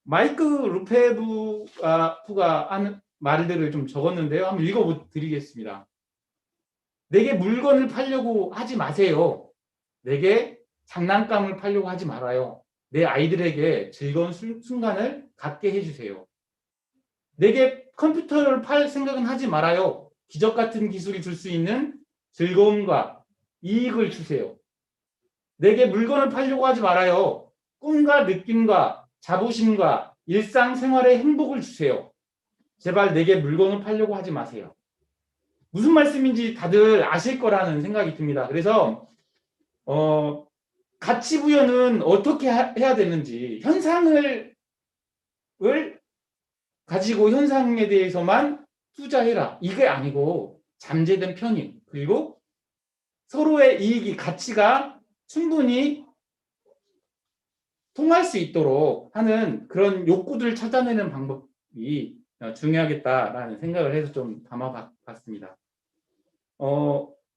마이크 루페브가 하는 말들을 좀 적었는데요. 한번 읽어드리겠습니다. 내게 물건을 팔려고 하지 마세요. 내게 장난감을 팔려고 하지 말아요. 내 아이들에게 즐거운 순간을 갖게 해주세요. 내게 컴퓨터를 팔 생각은 하지 말아요. 기적 같은 기술이 줄 수 있는 즐거움과 이익을 주세요. 내게 물건을 팔려고 하지 말아요. 꿈과 느낌과 자부심과 일상생활의 행복을 주세요. 제발 내게 물건을 팔려고 하지 마세요. 무슨 말씀인지 다들 아실 거라는 생각이 듭니다. 그래서 가치 부여는 어떻게 해야 되는지, 현상을 가지고 현상에 대해서만 투자해라, 이게 아니고 잠재된 편익, 그리고 서로의 이익이, 가치가 충분히 통할 수 있도록 하는 그런 욕구들을 찾아내는 방법이 중요하겠다라는 생각을 해서 좀 담아봤습니다.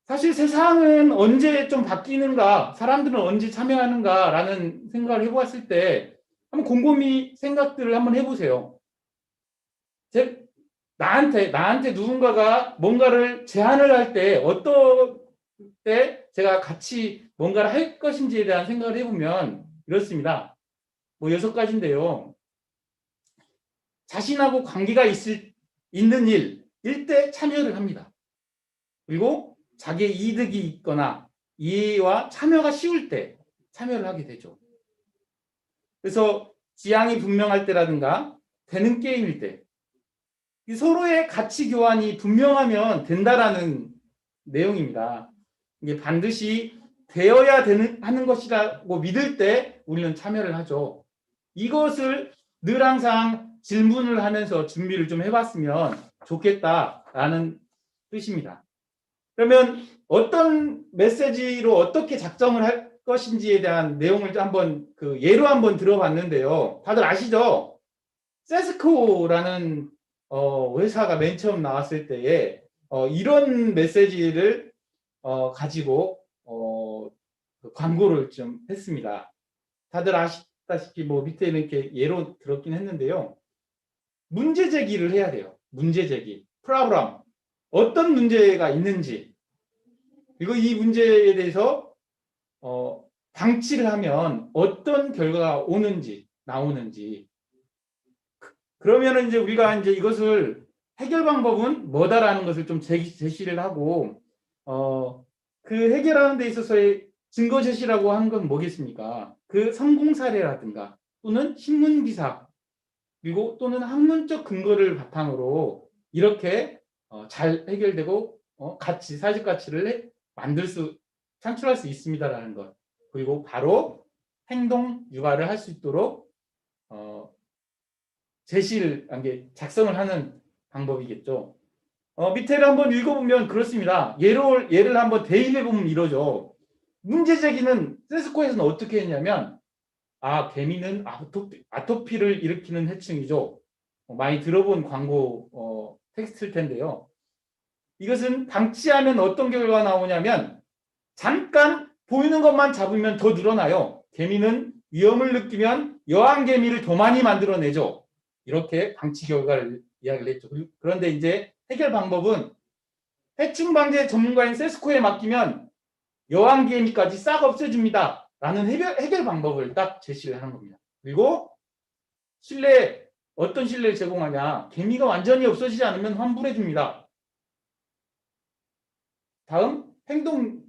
사실 세상은 언제 좀 바뀌는가, 사람들은 언제 참여하는가라는 생각을 해보았을 때 한번 곰곰이 생각들을 한번 해보세요. 나한테 누군가가 뭔가를 제안을 할 때, 어떤 때 제가 같이 뭔가를 할 것인지에 대한 생각을 해보면 이렇습니다. 뭐 6가지인데요. 자신하고 관계가 있는 일일 때 참여를 합니다. 그리고 자기의 이득이 있거나 이해와 참여가 쉬울 때 참여를 하게 되죠. 그래서 지향이 분명할 때라든가 되는 게임일 때, 서로의 가치 교환이 분명하면 된다라는 내용입니다. 이게 반드시 되어야 하는 것이라고 믿을 때 우리는 참여를 하죠. 이것을 늘 항상 질문을 하면서 준비를 좀 해봤으면 좋겠다라는 뜻입니다. 그러면 어떤 메시지로 어떻게 작성을 할 것인지에 대한 내용을 한번 예로 한번 들어봤는데요. 다들 아시죠? 세스코라는 회사가 맨 처음 나왔을 때에 이런 메시지를 가지고 광고를 좀 했습니다. 다들 아시다시피 뭐 밑에는 이렇게 예로 들었긴 했는데요. 문제 제기를 해야 돼요. 문제 제기, 프로블럼. 어떤 문제가 있는지, 그리고 이 문제에 대해서 방치를 하면 어떤 결과가 오는지 나오는지. 그러면 이제 우리가 이제 이것을 해결 방법은 뭐다라는 것을 좀 제시를 하고 그 해결하는 데 있어서의 증거 제시라고 하는 건 뭐겠습니까? 그 성공 사례라든가 또는 신문 기사 그리고 또는 학문적 근거를 바탕으로 이렇게 잘 해결되고 가치, 사회적 가치를 창출할 수 있습니다라는 것. 그리고 바로 행동 유발을 할 수 있도록 제시를 작성을 하는 방법이겠죠. 밑에를 한번 읽어보면 그렇습니다. 예를 한번 대입해 보면 이러죠. 문제 제기는 세스코에서는 어떻게 했냐면 개미는 아토피를 일으키는 해충이죠. 많이 들어본 광고 텍스트일 텐데요. 이것은 방치하면 어떤 결과가 나오냐면 잠깐 보이는 것만 잡으면 더 늘어나요. 개미는 위험을 느끼면 여왕개미를 더 많이 만들어내죠. 이렇게 방치 결과를 이야기를 했죠. 그런데 이제 해결 방법은 해충 방제 전문가인 세스코에 맡기면 여왕개미까지 싹 없애줍니다. 라는 해결 방법을 딱 제시를 하는 겁니다. 그리고 어떤 신뢰를 제공하냐. 개미가 완전히 없어지지 않으면 환불해 줍니다. 다음 행동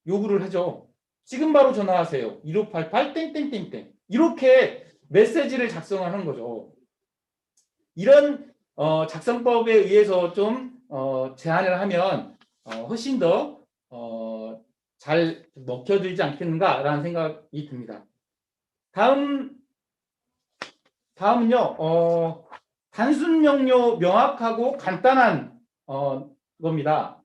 요구를 하죠. 지금 바로 전화하세요. 1588 땡땡땡땡. 이렇게 메시지를 작성하는 거죠. 이런 작성법에 의해서 좀 제안을 하면 훨씬 더 잘 먹혀들지 않겠는가라는 생각이 듭니다. 다음은요. 단순 명료 명확하고 간단한 겁니다.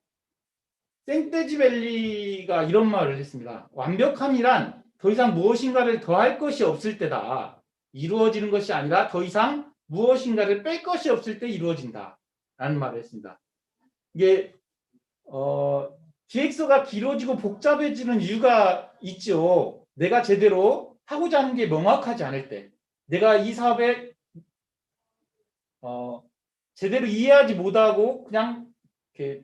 생떼지밸리가 이런 말을 했습니다. 완벽함이란 더 이상 무엇인가를 더할 것이 없을 때다. 이루어지는 것이 아니라 더 이상 무엇인가를 뺄 것이 없을 때 이루어진다. 라는 말을 했습니다. 이게 기획서가 길어지고 복잡해지는 이유가 있죠. 내가 제대로 하고자 하는 게 명확하지 않을 때, 내가 이 사업에 제대로 이해하지 못하고 그냥 이렇게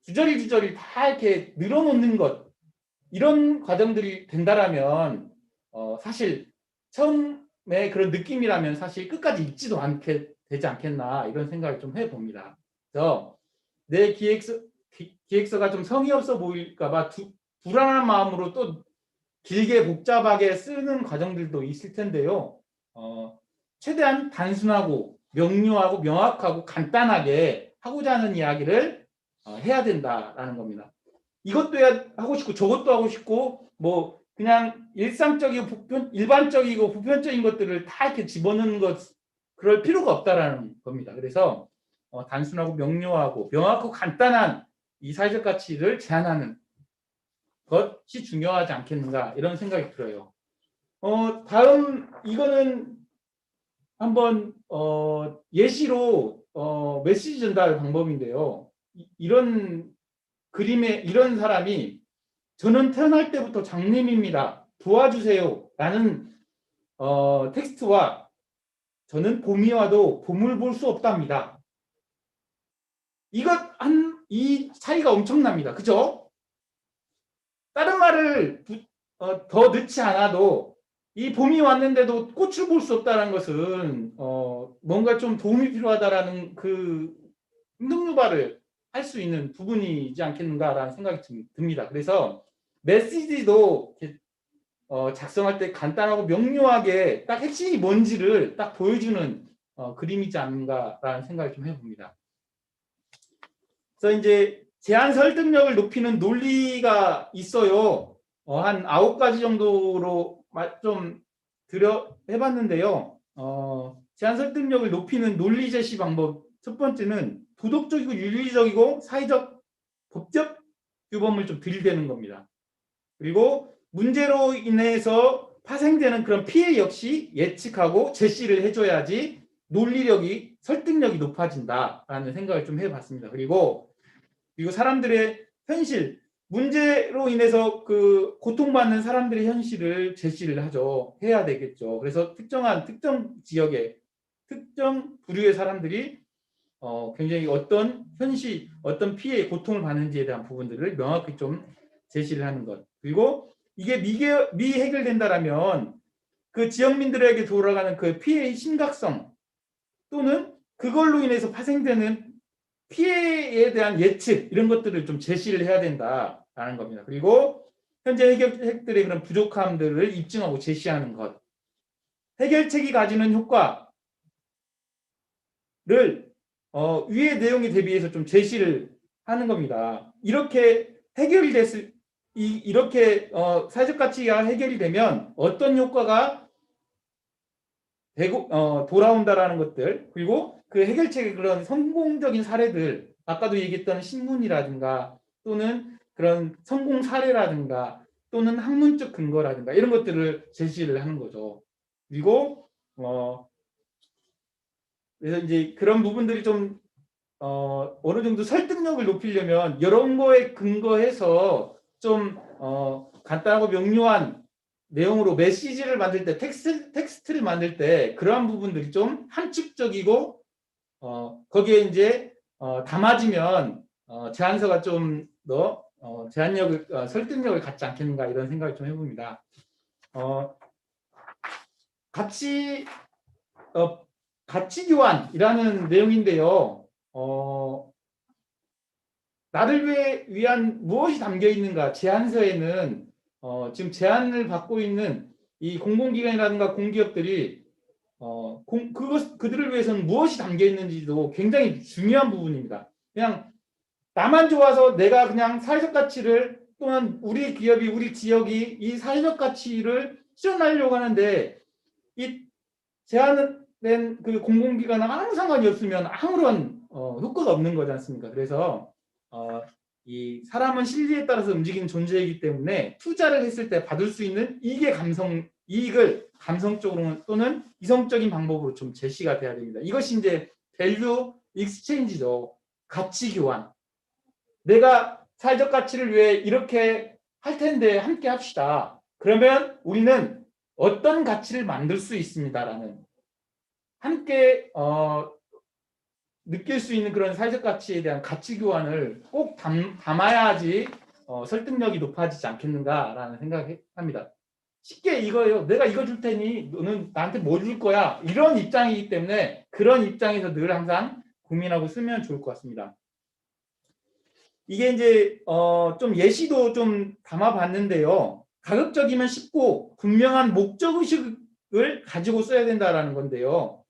주저리 다 이렇게 늘어놓는 것, 이런 과정들이 된다라면 사실 처음에 그런 느낌이라면 사실 끝까지 읽지도 않게 되지 않겠나 이런 생각을 좀 해봅니다. 그래서 내 기획서가 좀 성의 없어 보일까봐 불안한 마음으로 또 길게 복잡하게 쓰는 과정들도 있을 텐데요. 최대한 단순하고 명료하고 명확하고 간단하게 하고자 하는 이야기를 해야 된다라는 겁니다. 이것도 하고 싶고 저것도 하고 싶고 뭐 그냥 일상적이고 일반적이고 보편적인 것들을 다 이렇게 집어넣는 그럴 필요가 없다라는 겁니다. 그래서 단순하고 명료하고 명확하고 간단한 이 사회적 가치를 제안하는 것이 중요하지 않겠는가 이런 생각이 들어요. 다음 이거는 한번 예시로 메시지 전달 방법인데요. 이런 사람이 저는 태어날 때부터 장님입니다. 도와주세요. 라는 텍스트와 저는 봄이 와도 봄을 볼 수 없답니다. 이 차이가 엄청납니다. 그죠? 다른 말을 더 넣지 않아도 이 봄이 왔는데도 꽃을 볼 수 없다는 것은 뭔가 좀 도움이 필요하다라는 그 행동 유발을 할 수 있는 부분이지 않겠는가라는 생각이 듭니다. 그래서 메시지도 작성할 때 간단하고 명료하게 딱 핵심이 뭔지를 딱 보여주는 그림이지 않는가라는 생각을 좀 해봅니다. 그래서 이제 제안 설득력을 높이는 논리가 있어요. 한 9가지 정도로 좀 해봤는데요. 제한 설득력을 높이는 논리 제시 방법 첫 번째는 도덕적이고 윤리적이고 사회적 법적 규범을 좀 들이대는 겁니다. 그리고 문제로 인해서 파생되는 그런 피해 역시 예측하고 제시를 해줘야지 논리력이 설득력이 높아진다라는 생각을 좀 해봤습니다. 그리고 사람들의 현실 문제로 인해서 그 고통받는 사람들의 현실을 제시를 해야 되겠죠. 그래서 특정 지역의 특정 부류의 사람들이 굉장히 어떤 현실, 어떤 피해, 고통을 받는지에 대한 부분들을 명확히 좀 제시를 하는 것. 그리고 이게 미해결된다라면 그 지역민들에게 돌아가는 그 피해의 심각성 또는 그걸로 인해서 파생되는 피해에 대한 예측 이런 것들을 좀 제시를 해야 된다라는 겁니다. 그리고 현재 해결책들의 그런 부족함들을 입증하고 제시하는 것. 해결책이 가지는 효과를 위의 내용에 대비해서 좀 제시를 하는 겁니다. 이렇게 해결이 이렇게 사회적 가치가 해결이 되면 어떤 효과가 돌아온다라는 것들, 그리고 그 해결책의 그런 성공적인 사례들, 아까도 얘기했던 신문이라든가 또는 그런 성공 사례라든가 또는 학문적 근거라든가 이런 것들을 제시를 하는 거죠. 그리고 그래서 이제 그런 부분들이 좀 어느 정도 설득력을 높이려면 이런 거에 근거해서 좀 간단하고 명료한 내용으로 메시지를 만들 때 텍스트를 만들 때 그러한 부분들이 좀 함축적이고 거기에 이제 담아지면 제안서가 좀 더 제안력을 설득력을 갖지 않겠는가 이런 생각을 좀 해봅니다. 가치 교환이라는 내용인데요. 나를 위한 무엇이 담겨 있는가? 제안서에는 지금 제안을 받고 있는 이 공공기관이라든가 공기업들이 그들을 위해서는 무엇이 담겨 있는지도 굉장히 중요한 부분입니다. 그냥 나만 좋아서 내가 그냥 사회적 가치를 또는 우리 기업이 우리 지역이 이 사회적 가치를 실현하려고 하는데 이 제안된 그 공공기관은 아무 상관이 없으면 아무런 효과가 없는 거지 않습니까? 그래서 이 사람은 실리에 따라서 움직이는 존재이기 때문에 투자를 했을 때 받을 수 있는 이익을 감성적으로 또는 이성적인 방법으로 좀 제시가 돼야 됩니다. 이것이 이제 밸류 익스체인지죠. 가치 교환. 내가 사회적 가치를 위해 이렇게 할 텐데 함께 합시다. 그러면 우리는 어떤 가치를 만들 수 있습니다라는 함께 느낄 수 있는 그런 사회적 가치에 대한 가치 교환을 꼭 담아야지 설득력이 높아지지 않겠는가라는 생각을 합니다. 쉽게 이거예요. 내가 이거 줄 테니 너는 나한테 뭐 줄 거야. 이런 입장이기 때문에 그런 입장에서 늘 항상 고민하고 쓰면 좋을 것 같습니다. 이게 이제 좀 예시도 좀 담아봤는데요. 가급적이면 쉽고 분명한 목적의식을 가지고 써야 된다라는 건데요.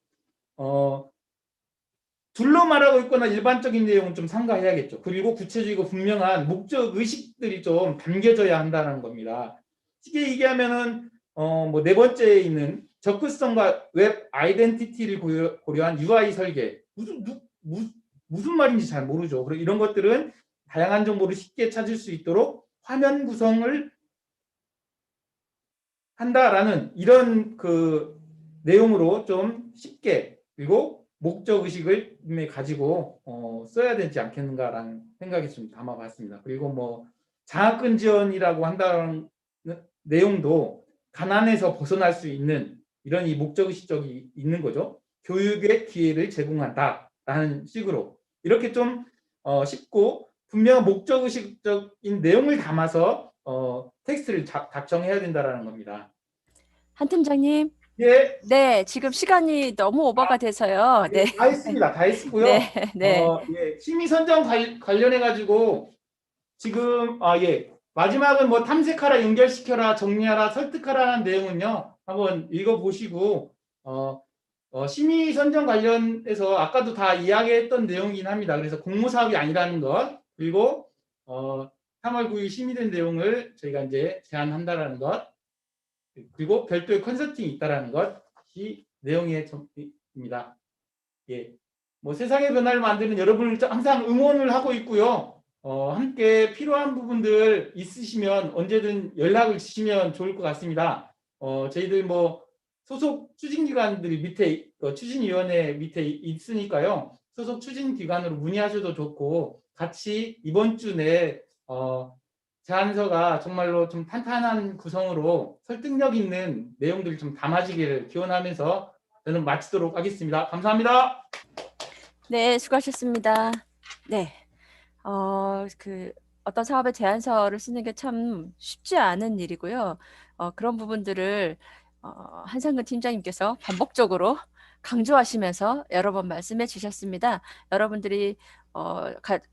둘로 말하고 있거나 일반적인 내용은 좀 삼가해야겠죠. 그리고 구체적이고 분명한 목적의식들이 좀 담겨져야 한다는 겁니다. 쉽게 얘기하면은 뭐 네 번째에 있는 접근성과 웹 아이덴티티를 고려한 UI 설계. 무슨 말인지 잘 모르죠. 그리고 이런 것들은 다양한 정보를 쉽게 찾을 수 있도록 화면 구성을 한다라는 이런 그 내용으로 좀 쉽게 그리고 목적의식을 가지고 써야 되지 않겠는가라는 생각이 좀 담아봤습니다. 그리고 뭐 장학금 지원이라고 한다는 내용도 가난에서 벗어날 수 있는 이런 이 목적의식적이 있는 거죠. 교육의 기회를 제공한다라는 식으로 이렇게 좀 쉽고 분명한 목적의식적인 내용을 담아서 텍스트를 작성해야 된다라는 겁니다. 한 팀장님. 예. 네, 지금 시간이 너무 오버가 돼서요. 네. 다 했습니다. 다 했고요. 네, 네. 예, 심의 선정 관련해 가지고 지금 마지막은 뭐 탐색하라, 연결시켜라, 정리하라, 설득하라는 내용은요. 한번 읽어보시고 심의 선정 관련해서 아까도 다 이야기했던 내용이긴 합니다. 그래서 공모사업이 아니라는 것 그리고 3월 9일 심의된 내용을 저희가 이제 제안한다라는 것 그리고 별도의 컨설팅이 있다라는 것이 내용의 점입니다. 예, 뭐 세상의 변화를 만드는 여러분을 항상 응원을 하고 있고요. 함께 필요한 부분들 있으시면 언제든 연락을 주시면 좋을 것 같습니다. 저희들 뭐 소속 추진기관들이 밑에 추진위원회 밑에 있으니까요. 소속 추진기관으로 문의하셔도 좋고 같이 이번 주 내에 제안서가 정말로 좀 탄탄한 구성으로 설득력 있는 내용들이 좀 담아지기를 기원하면서 저는 마치도록 하겠습니다. 감사합니다. 네, 수고하셨습니다. 네. 어떤 사업의 제안서를 쓰는 게 참 쉽지 않은 일이고요. 그런 부분들을 한상근 팀장님께서 반복적으로 강조하시면서 여러 번 말씀해 주셨습니다. 여러분들이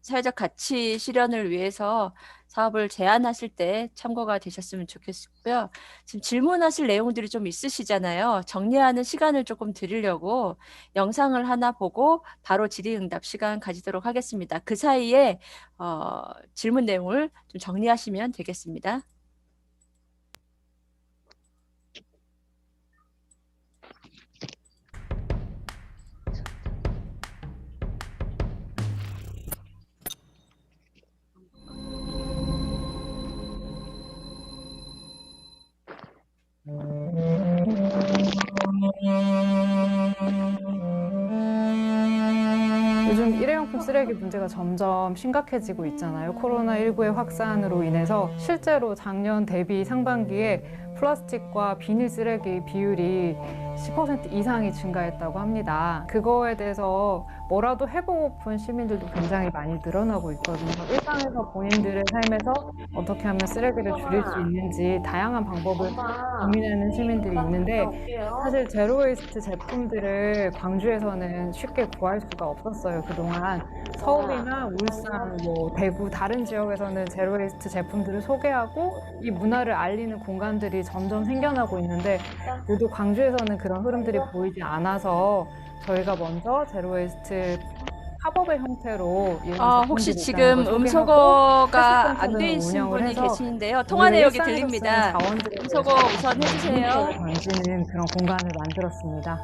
사회적 가치 실현을 위해서 사업을 제안하실 때 참고가 되셨으면 좋겠고요. 지금 질문하실 내용들이 좀 있으시잖아요. 정리하는 시간을 조금 드리려고 영상을 하나 보고 바로 질의응답 시간 가지도록 하겠습니다. 그 사이에 질문 내용을 좀 정리하시면 되겠습니다. 요즘 일회용품 쓰레기 문제가 점점 심각해지고 있잖아요. 코로나19의 확산으로 인해서 실제로 작년 대비 상반기에 플라스틱과 비닐 쓰레기 비율이 10% 이상이 증가했다고 합니다. 그거에 대해서 뭐라도 해보고픈 시민들도 굉장히 많이 늘어나고 있거든요. 일상에서 본인들의 삶에서 어떻게 하면 쓰레기를 줄일 수 있는지 다양한 방법을 고민하는 시민들이 있는데 사실 제로웨이스트 제품들을 광주에서는 쉽게 구할 수가 없었어요. 그동안 서울이나 울산, 대구 다른 지역에서는 제로웨이스트 제품들을 소개하고 이 문화를 알리는 공간들이 점점 생겨나고 있는데 유독 광주에서는 그런 흐름들이 보이지 않아서 저희가 먼저 제로웨이스트 팝업의 형태로 이런 혹시 제품들이 지금 있다는 걸 음소거가 소개하고 안 돼 있는 운영을 분이 해서 계시는데요. 통화 내역이 일상에서 들립니다. 쓰는 자원들에 음소거 대해서 우선 해주세요. 던지는 그런 공간을 만들었습니다.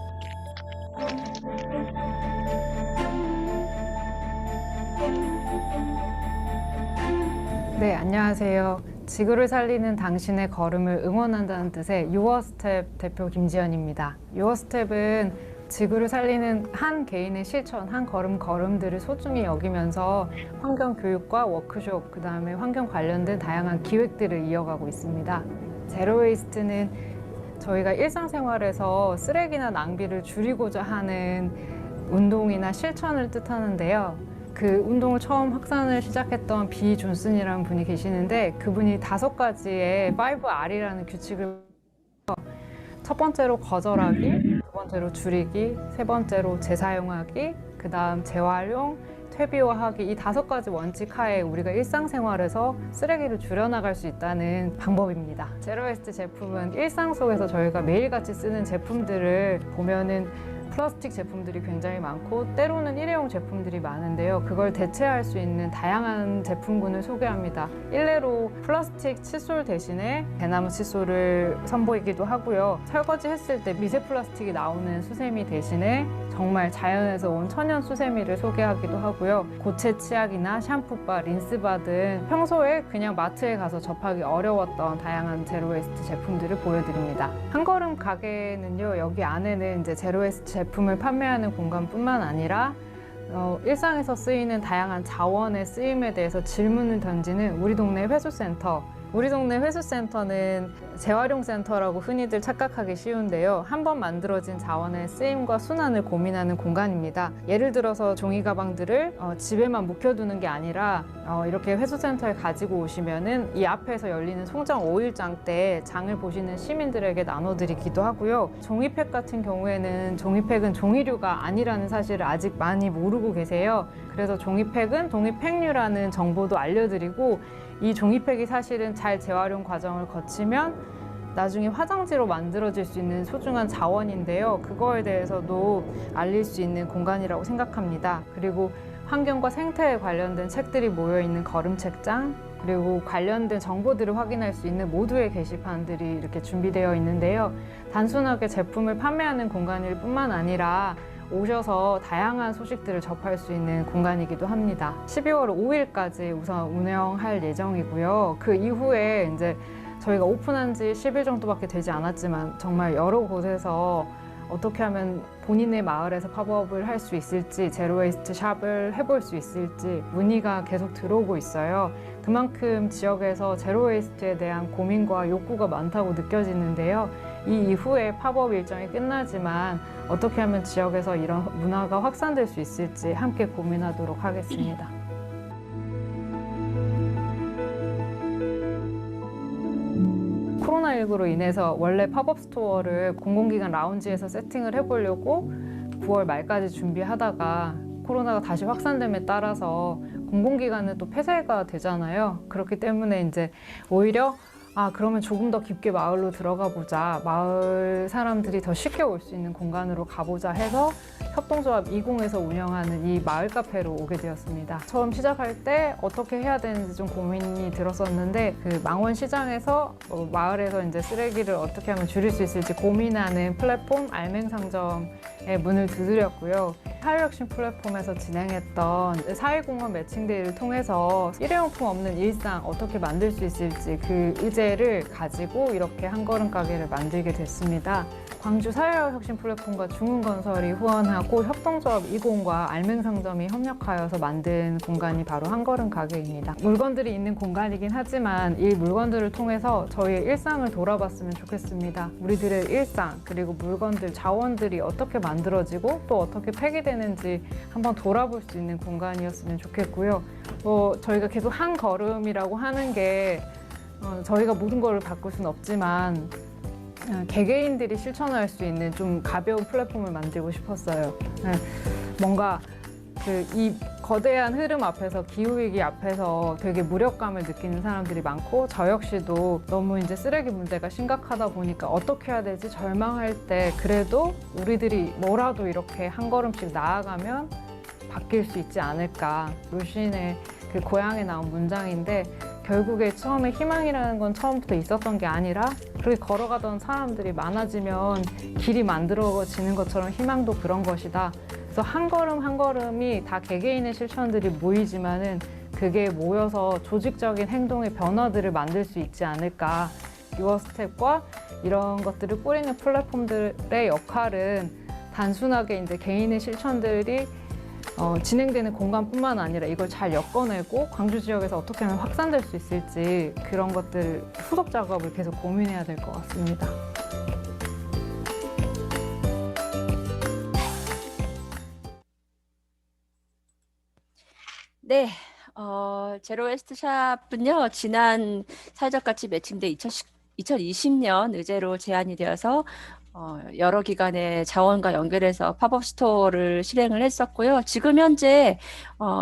네, 안녕하세요. 지구를 살리는 당신의 걸음을 응원한다는 뜻의 유어스텝 대표 김지연입니다. 유어스텝은 지구를 살리는 한 개인의 실천, 한 걸음들을 소중히 여기면서 환경 교육과 워크숍, 그다음에 환경 관련된 다양한 기획들을 이어가고 있습니다. 제로웨이스트는 저희가 일상생활에서 쓰레기나 낭비를 줄이고자 하는 운동이나 실천을 뜻하는데요. 그 운동을 처음 확산을 시작했던 비 존슨이라는 분이 계시는데 그분이 5가지의 5R이라는 규칙을 첫 번째로 거절하기, 두 번째로 줄이기, 세 번째로 재사용하기, 그 다음 재활용, 퇴비화하기 이 5가지 원칙 하에 우리가 일상생활에서 쓰레기를 줄여나갈 수 있다는 방법입니다. 제로웨이스트 제품은 일상 속에서 저희가 매일같이 쓰는 제품들을 보면은 플라스틱 제품들이 굉장히 많고 때로는 일회용 제품들이 많은데요. 그걸 대체할 수 있는 다양한 제품군을 소개합니다. 일례로 플라스틱 칫솔 대신에 대나무 칫솔을 선보이기도 하고요. 설거지 했을 때 미세 플라스틱이 나오는 수세미 대신에 정말 자연에서 온 천연 수세미를 소개하기도 하고요. 고체 치약이나 샴푸바, 린스바 등 평소에 그냥 마트에 가서 접하기 어려웠던 다양한 제로웨이스트 제품들을 보여드립니다. 한걸음 가게는요, 여기 안에는 이제 제로웨이스트 제품을 판매하는 공간뿐만 아니라 일상에서 쓰이는 다양한 자원의 쓰임에 대해서 질문을 던지는 우리 동네 회수센터. 우리 동네 회수센터는 재활용센터라고 흔히들 착각하기 쉬운데요. 한번 만들어진 자원의 쓰임과 순환을 고민하는 공간입니다. 예를 들어서 종이 가방들을 집에만 묵혀두는 게 아니라 이렇게 회수센터에 가지고 오시면은 이 앞에서 열리는 송정 5일장 때 장을 보시는 시민들에게 나눠드리기도 하고요. 종이팩 같은 경우에는 종이팩은 종이류가 아니라는 사실을 아직 많이 모르고 계세요. 그래서 종이팩은 종이팩류라는 정보도 알려드리고 이 종이팩이 사실은 잘 재활용 과정을 거치면 나중에 화장지로 만들어질 수 있는 소중한 자원인데요. 그거에 대해서도 알릴 수 있는 공간이라고 생각합니다. 그리고 환경과 생태에 관련된 책들이 모여있는 걸음책장, 그리고 관련된 정보들을 확인할 수 있는 모두의 게시판들이 이렇게 준비되어 있는데요. 단순하게 제품을 판매하는 공간일 뿐만 아니라 오셔서 다양한 소식들을 접할 수 있는 공간이기도 합니다. 12월 5일까지 우선 운영할 예정이고요. 그 이후에 이제 저희가 오픈한 지 10일 정도밖에 되지 않았지만 정말 여러 곳에서 어떻게 하면 본인의 마을에서 팝업을 할 수 있을지, 제로웨이스트 샵을 해볼 수 있을지 문의가 계속 들어오고 있어요. 그만큼 지역에서 제로웨이스트에 대한 고민과 욕구가 많다고 느껴지는데요. 이 이후에 팝업 일정이 끝나지만 어떻게 하면 지역에서 이런 문화가 확산될 수 있을지 함께 고민하도록 하겠습니다. 코로나19로 인해서 원래 팝업 스토어를 공공기관 라운지에서 세팅을 해보려고 9월 말까지 준비하다가 코로나가 다시 확산됨에 따라서 공공기관은 또 폐쇄가 되잖아요. 그렇기 때문에 이제 오히려 그러면 조금 더 깊게 마을로 들어가 보자. 마을 사람들이 더 쉽게 올 수 있는 공간으로 가보자 해서 협동조합 20에서 운영하는 이 마을 카페로 오게 되었습니다. 처음 시작할 때 어떻게 해야 되는지 좀 고민이 들었었는데 그 망원시장에서 마을에서 이제 쓰레기를 어떻게 하면 줄일 수 있을지 고민하는 플랫폼 알맹상점의 문을 두드렸고요. 사회혁신 플랫폼에서 진행했던 사회공헌 매칭데이를 통해서 일회용품 없는 일상 어떻게 만들 수 있을지 그 의제를 가지고 이렇게 한걸음 가게를 만들게 됐습니다. 광주 사회혁신 플랫폼과 중흥건설이 후원하고 협동조합 20과 알맹상점이 협력하여서 만든 공간이 바로 한걸음 가게입니다. 물건들이 있는 공간이긴 하지만 이 물건들을 통해서 저희의 일상을 돌아봤으면 좋겠습니다. 우리들의 일상 그리고 물건들, 자원들이 어떻게 만들어지고 또 어떻게 폐기되는지 한번 돌아볼 수 있는 공간이었으면 좋겠고요. 저희가 계속 한 걸음이라고 하는 게 저희가 모든 걸 바꿀 수는 없지만 개개인들이 실천할 수 있는 좀 가벼운 플랫폼을 만들고 싶었어요. 뭔가 이 거대한 흐름 앞에서, 기후위기 앞에서 되게 무력감을 느끼는 사람들이 많고 저 역시도 너무 이제 쓰레기 문제가 심각하다 보니까 어떻게 해야 될지 절망할 때 그래도 우리들이 뭐라도 이렇게 한 걸음씩 나아가면 바뀔 수 있지 않을까. 루신의 그 고향에 나온 문장인데 결국에 처음에 희망이라는 건 처음부터 있었던 게 아니라 그렇게 걸어가던 사람들이 많아지면 길이 만들어지는 것처럼 희망도 그런 것이다. 그래서 한 걸음 한 걸음이 다 개개인의 실천들이 모이지만은 그게 모여서 조직적인 행동의 변화들을 만들 수 있지 않을까. 유어스텝과 이런 것들을 뿌리는 플랫폼들의 역할은 단순하게 이제 개인의 실천들이 진행되는 공간뿐만 아니라 이걸 잘 엮어내고 광주 지역에서 어떻게 하면 확산될 수 있을지 그런 것들 후속 작업을 계속 고민해야 될 것 같습니다. 네, 제로웨스트 샵은요, 지난 사회적 가치 매칭데이 2020년 의제로 제안이 되어서 여러 기관의 자원과 연결해서 팝업 스토어를 실행을 했었고요. 지금 현재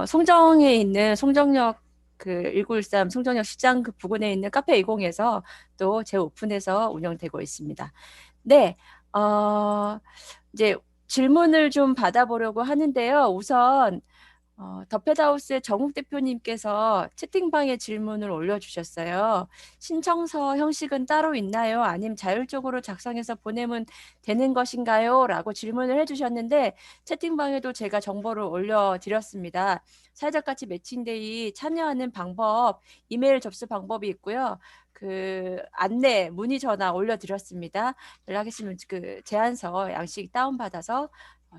송정에 있는 송정역 1913 송정역 시장 그 부근에 있는 카페 20에서 또 재오픈해서 운영되고 있습니다. 네, 이제 질문을 좀 받아보려고 하는데요. 우선 더패드하우스의 정욱 대표님께서 채팅방에 질문을 올려주셨어요. 신청서 형식은 따로 있나요? 아니면 자율적으로 작성해서 보내면 되는 것인가요? 라고 질문을 해주셨는데 채팅방에도 제가 정보를 올려드렸습니다. 사회적 가치 매칭데이 참여하는 방법, 이메일 접수 방법이 있고요. 그 안내, 문의 전화 올려드렸습니다. 연락하시면 그 제안서 양식 다운받아서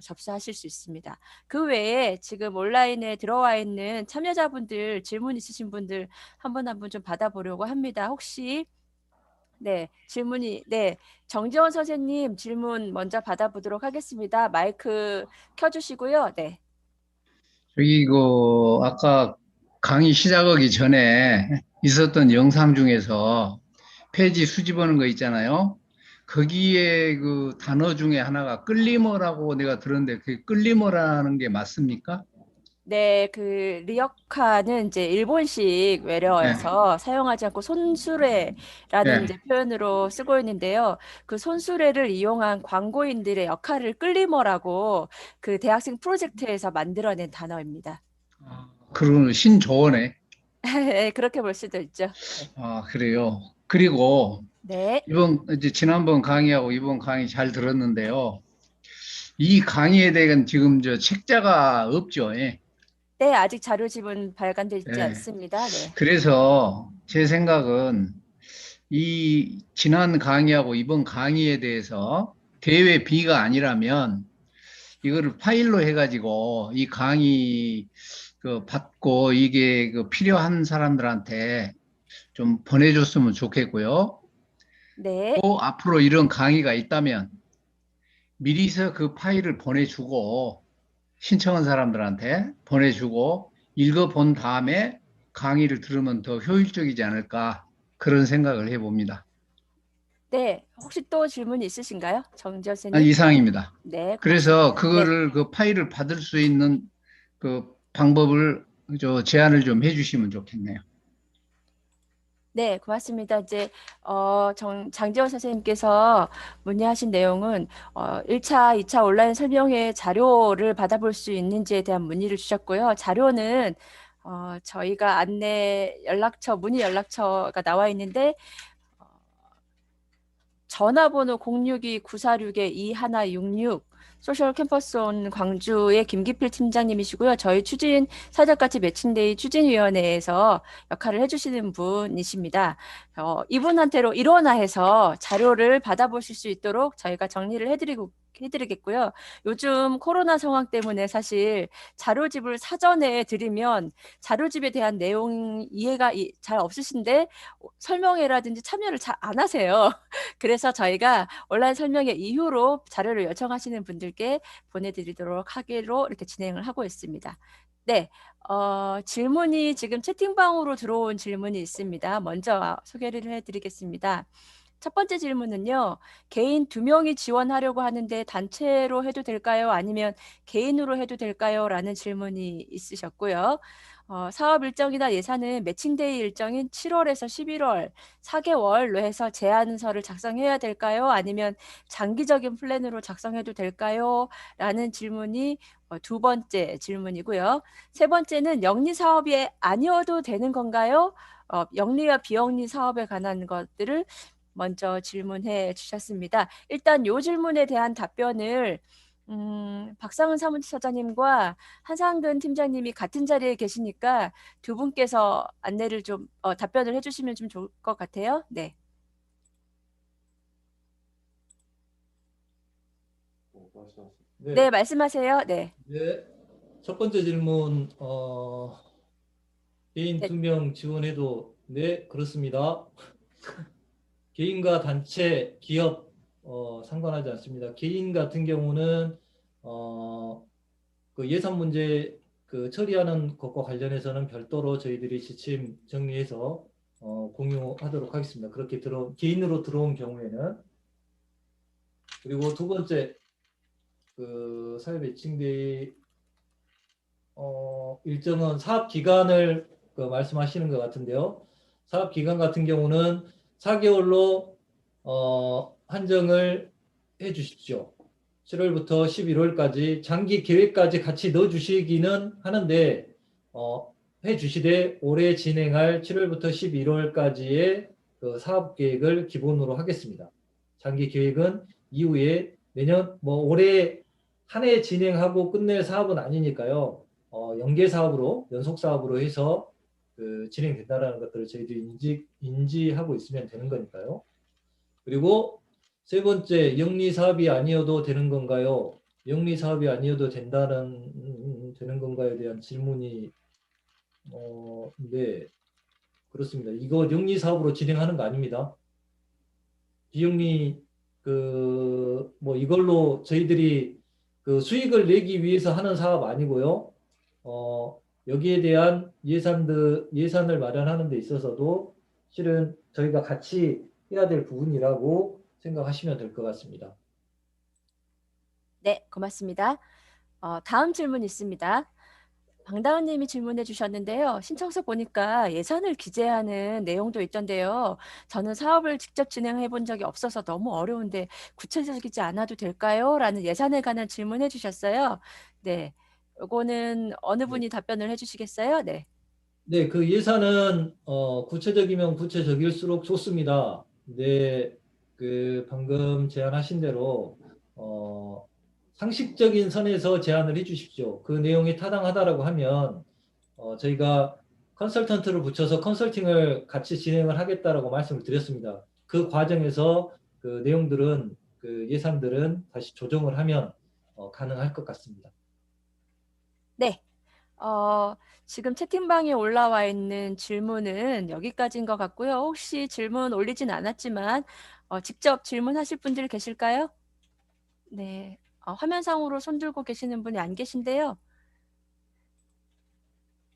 접수하실 수 있습니다. 그 외에 지금 온라인에 들어와 있는 참여자분들 질문 있으신 분들 한 분 한 분 좀 받아보려고 합니다. 혹시 질문이 정지원 선생님 질문 먼저 받아보도록 하겠습니다. 마이크 켜주시고요. 네. 저기 아까 강의 시작하기 전에 있었던 영상 중에서 폐지 수집하는 거 있잖아요. 거기에 그 단어 중에 하나가 끌리머라고 내가 들었는데 그 끌리머라는 게 맞습니까? 네, 그 리어카는 이제 일본식 외래어여서 사용하지 않고 손수레라는 이제 표현으로 쓰고 있는데요. 그 손수레를 이용한 광고인들의 역할을 끌리머라고 그 대학생 프로젝트에서 만들어낸 단어입니다. 그러면 신조어네. 네, 그렇게 볼 수도 있죠. 아, 그래요. 그리고 네. 이제 지난번 강의하고 이번 강의 잘 들었는데요. 이 강의에 대한 지금 저 책자가 없죠. 예. 네, 아직 자료집은 발간되어 있지 예. 않습니다. 네. 그래서 제 생각은 이 지난 강의하고 이번 강의에 대해서 대회 B가 아니라면 이거를 파일로 해가지고 이 강의 그 받고 이게 그 필요한 사람들한테 좀 보내줬으면 좋겠고요. 네. 또 앞으로 이런 강의가 있다면 미리서 그 파일을 보내주고 신청한 사람들한테 보내주고 읽어본 다음에 강의를 들으면 더 효율적이지 않을까 그런 생각을 해봅니다. 네. 혹시 또 질문 있으신가요? 정지현 아, 선생님? 이상입니다. 네, 그래서 고맙습니다. 네. 그거를 그 파일을 받을 수 있는 그 방법을 제안을 좀 해주시면 좋겠네요. 네, 고맙습니다. 이제 장지원 선생님께서 문의하신 내용은 1차, 2차 온라인 설명회 자료를 받아볼 수 있는지에 대한 문의를 주셨고요. 자료는 저희가 안내 연락처, 문의 연락처가 나와 있는데 전화번호 062-946-2166 소셜 캠퍼스 온 광주의 김기필 팀장님이시고요. 저희 추진 사적같이 매칭데이 추진위원회에서 역할을 해주시는 분이십니다. 이분한테로 일원화해서 자료를 받아보실 수 있도록 저희가 정리를 해드리겠고요. 요즘 코로나 상황 때문에 사실 자료집을 사전에 드리면 자료집에 대한 내용 이해가 잘 없으신데 설명회라든지 참여를 잘 안 하세요. 그래서 저희가 온라인 설명회 이후로 자료를 요청하시는 분들께 보내드리도록 하기로 이렇게 진행을 하고 있습니다. 네, 질문이 지금 채팅방으로 들어온 질문이 있습니다. 먼저 소개를 해드리겠습니다. 첫 번째 질문은요. 개인 2명이 지원하려고 하는데 단체로 해도 될까요? 아니면 개인으로 해도 될까요? 라는 질문이 있으셨고요. 사업 일정이나 예산은 매칭데이 일정인 7월에서 11월 4개월로 해서 제안서를 작성해야 될까요? 아니면 장기적인 플랜으로 작성해도 될까요? 라는 질문이 두 번째 질문이고요. 세 번째는 영리 사업이 아니어도 되는 건가요? 영리와 비영리 사업에 관한 것들을 먼저 질문해 주셨습니다. 일단 이 질문에 대한 답변을 박상은 사무처장님과 한상근 팀장님이 같은 자리에 계시니까 두 분께서 안내를 좀 답변을 해주시면 좀 좋을 것 같아요. 네. 네, 말씀하세요. 네. 네. 첫 번째 질문, 개인 네. 2명 지원해도 네, 그렇습니다. 개인과 단체, 기업 상관하지 않습니다. 개인 같은 경우는 그 예산 문제 그 처리하는 것과 관련해서는 별도로 저희들이 지침 정리해서 공유하도록 하겠습니다. 그렇게 개인으로 들어온 경우에는. 그리고 두 번째 그 사회 매칭데이 일정은 사업 기간을 말씀하시는 것 같은데요. 사업 기간 같은 경우는 4개월로 한정을 해 주십시오. 7월부터 11월까지 장기 계획까지 같이 넣어 주시기는 하는데 해 주시되 올해 진행할 7월부터 11월까지의 그 사업 계획을 기본으로 하겠습니다. 장기 계획은 이후에 내년 올해 한 해 진행하고 끝낼 사업은 아니니까요. 연계 사업으로 연속 사업으로 해서 진행된다라는 것들을 저희들이 인지하고 있으면 되는 거니까요. 그리고 세 번째, 영리 사업이 아니어도 되는 건가요? 영리 사업이 아니어도 되는 건가요에 대한 질문이 네, 그렇습니다. 이거 영리 사업으로 진행하는 거 아닙니다. 비영리 이걸로 저희들이 수익을 내기 위해서 하는 사업 아니고요. 여기에 대한 예산을 마련하는 데 있어서도 실은 저희가 같이 해야 될 부분이라고 생각하시면 될 것 같습니다. 네, 고맙습니다. 다음 질문 있습니다. 방다은 님이 질문해 주셨는데요. 신청서 보니까 예산을 기재하는 내용도 있던데요. 저는 사업을 직접 진행해 본 적이 없어서 너무 어려운데 구체적이지 않아도 될까요? 라는 예산에 관한 질문해 주셨어요. 네. 요거는 어느 분이 답변을 해 주시겠어요? 네. 네, 그 예산은 구체적이면 구체적일수록 좋습니다. 근데 그 방금 제안하신 대로 상식적인 선에서 제안을 해주십시오. 그 내용이 타당하다라고 하면 저희가 컨설턴트를 붙여서 컨설팅을 같이 진행을 하겠다라고 말씀을 드렸습니다. 그 과정에서 그 내용들은 그 예산들은 다시 조정을 하면 가능할 것 같습니다. 네. 지금 채팅방에 올라와 있는 질문은 여기까지인 것 같고요. 혹시 질문 올리진 않았지만 직접 질문하실 분들 계실까요? 네. 화면상으로 손 들고 계시는 분이 안 계신데요.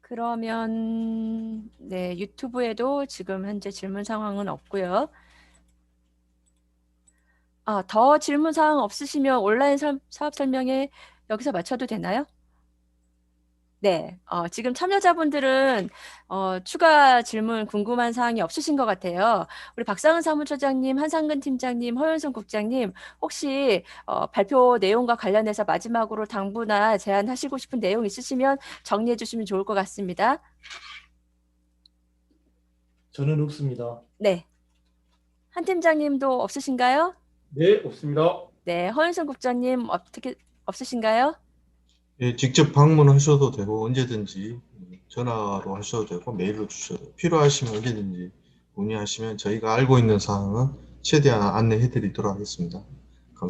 그러면 네, 유튜브에도 지금 현재 질문 상황은 없고요. 더 질문 사항 없으시면 온라인 사업 설명회 여기서 마쳐도 되나요? 네, 지금 참여자분들은 추가 질문 궁금한 사항이 없으신 것 같아요. 우리 박상은 사무처장님, 한상근 팀장님, 허윤성 국장님, 혹시 발표 내용과 관련해서 마지막으로 당부나 제안하시고 싶은 내용 있으시면 정리해 주시면 좋을 것 같습니다. 저는 없습니다. 네, 한 팀장님도 없으신가요? 네, 없습니다. 네, 허윤성 국장님 어떻게 없으신가요? 예, 직접 방문하셔도 되고 언제든지 전화로 하셔도 되고 메일로 주셔도 되고 필요하시면 언제든지 문의하시면 저희가 알고 있는 사항은 최대한 안내해 드리도록 하겠습니다.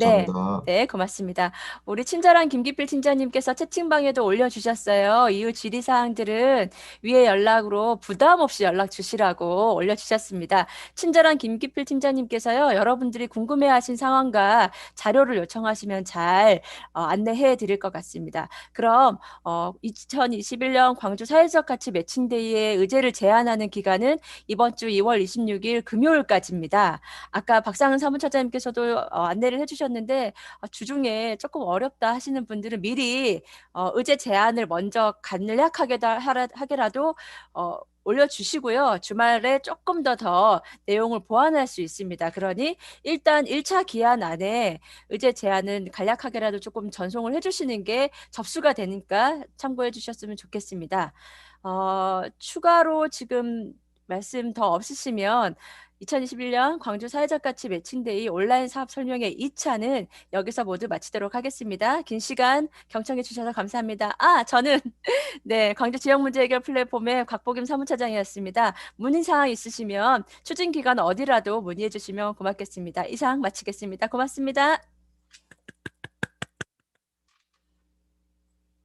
네, 감사합니다. 네, 고맙습니다. 우리 친절한 김기필 팀장님께서 채팅방에도 올려주셨어요. 이후 질의사항들은 위에 연락으로 부담 없이 연락 주시라고 올려주셨습니다. 친절한 김기필 팀장님께서요, 여러분들이 궁금해하신 상황과 자료를 요청하시면 잘 안내해 드릴 것 같습니다. 그럼 2021년 광주 사회적 가치 매칭데이의 의제를 제안하는 기간은 이번 주 2월 26일 금요일까지입니다. 아까 박상은 사무처장님께서도 안내를 해주셨는데 주중에 조금 어렵다 하시는 분들은 미리 의제 제안을 먼저 간략하게라도 올려주시고요. 주말에 조금 더 내용을 보완할 수 있습니다. 그러니 일단 1차 기한 안에 의제 제안은 간략하게라도 조금 전송을 해주시는 게 접수가 되니까 참고해 주셨으면 좋겠습니다. 추가로 지금 말씀 더 없으시면 2021년 광주 사회적 가치 매칭데이 온라인 사업 설명회 2차는 여기서 모두 마치도록 하겠습니다. 긴 시간 경청해 주셔서 감사합니다. 저는 네, 광주 지역 문제 해결 플랫폼의 곽보김 사무처장이었습니다. 문의사항 있으시면 추진 기간 어디라도 문의해 주시면 고맙겠습니다. 이상 마치겠습니다. 고맙습니다.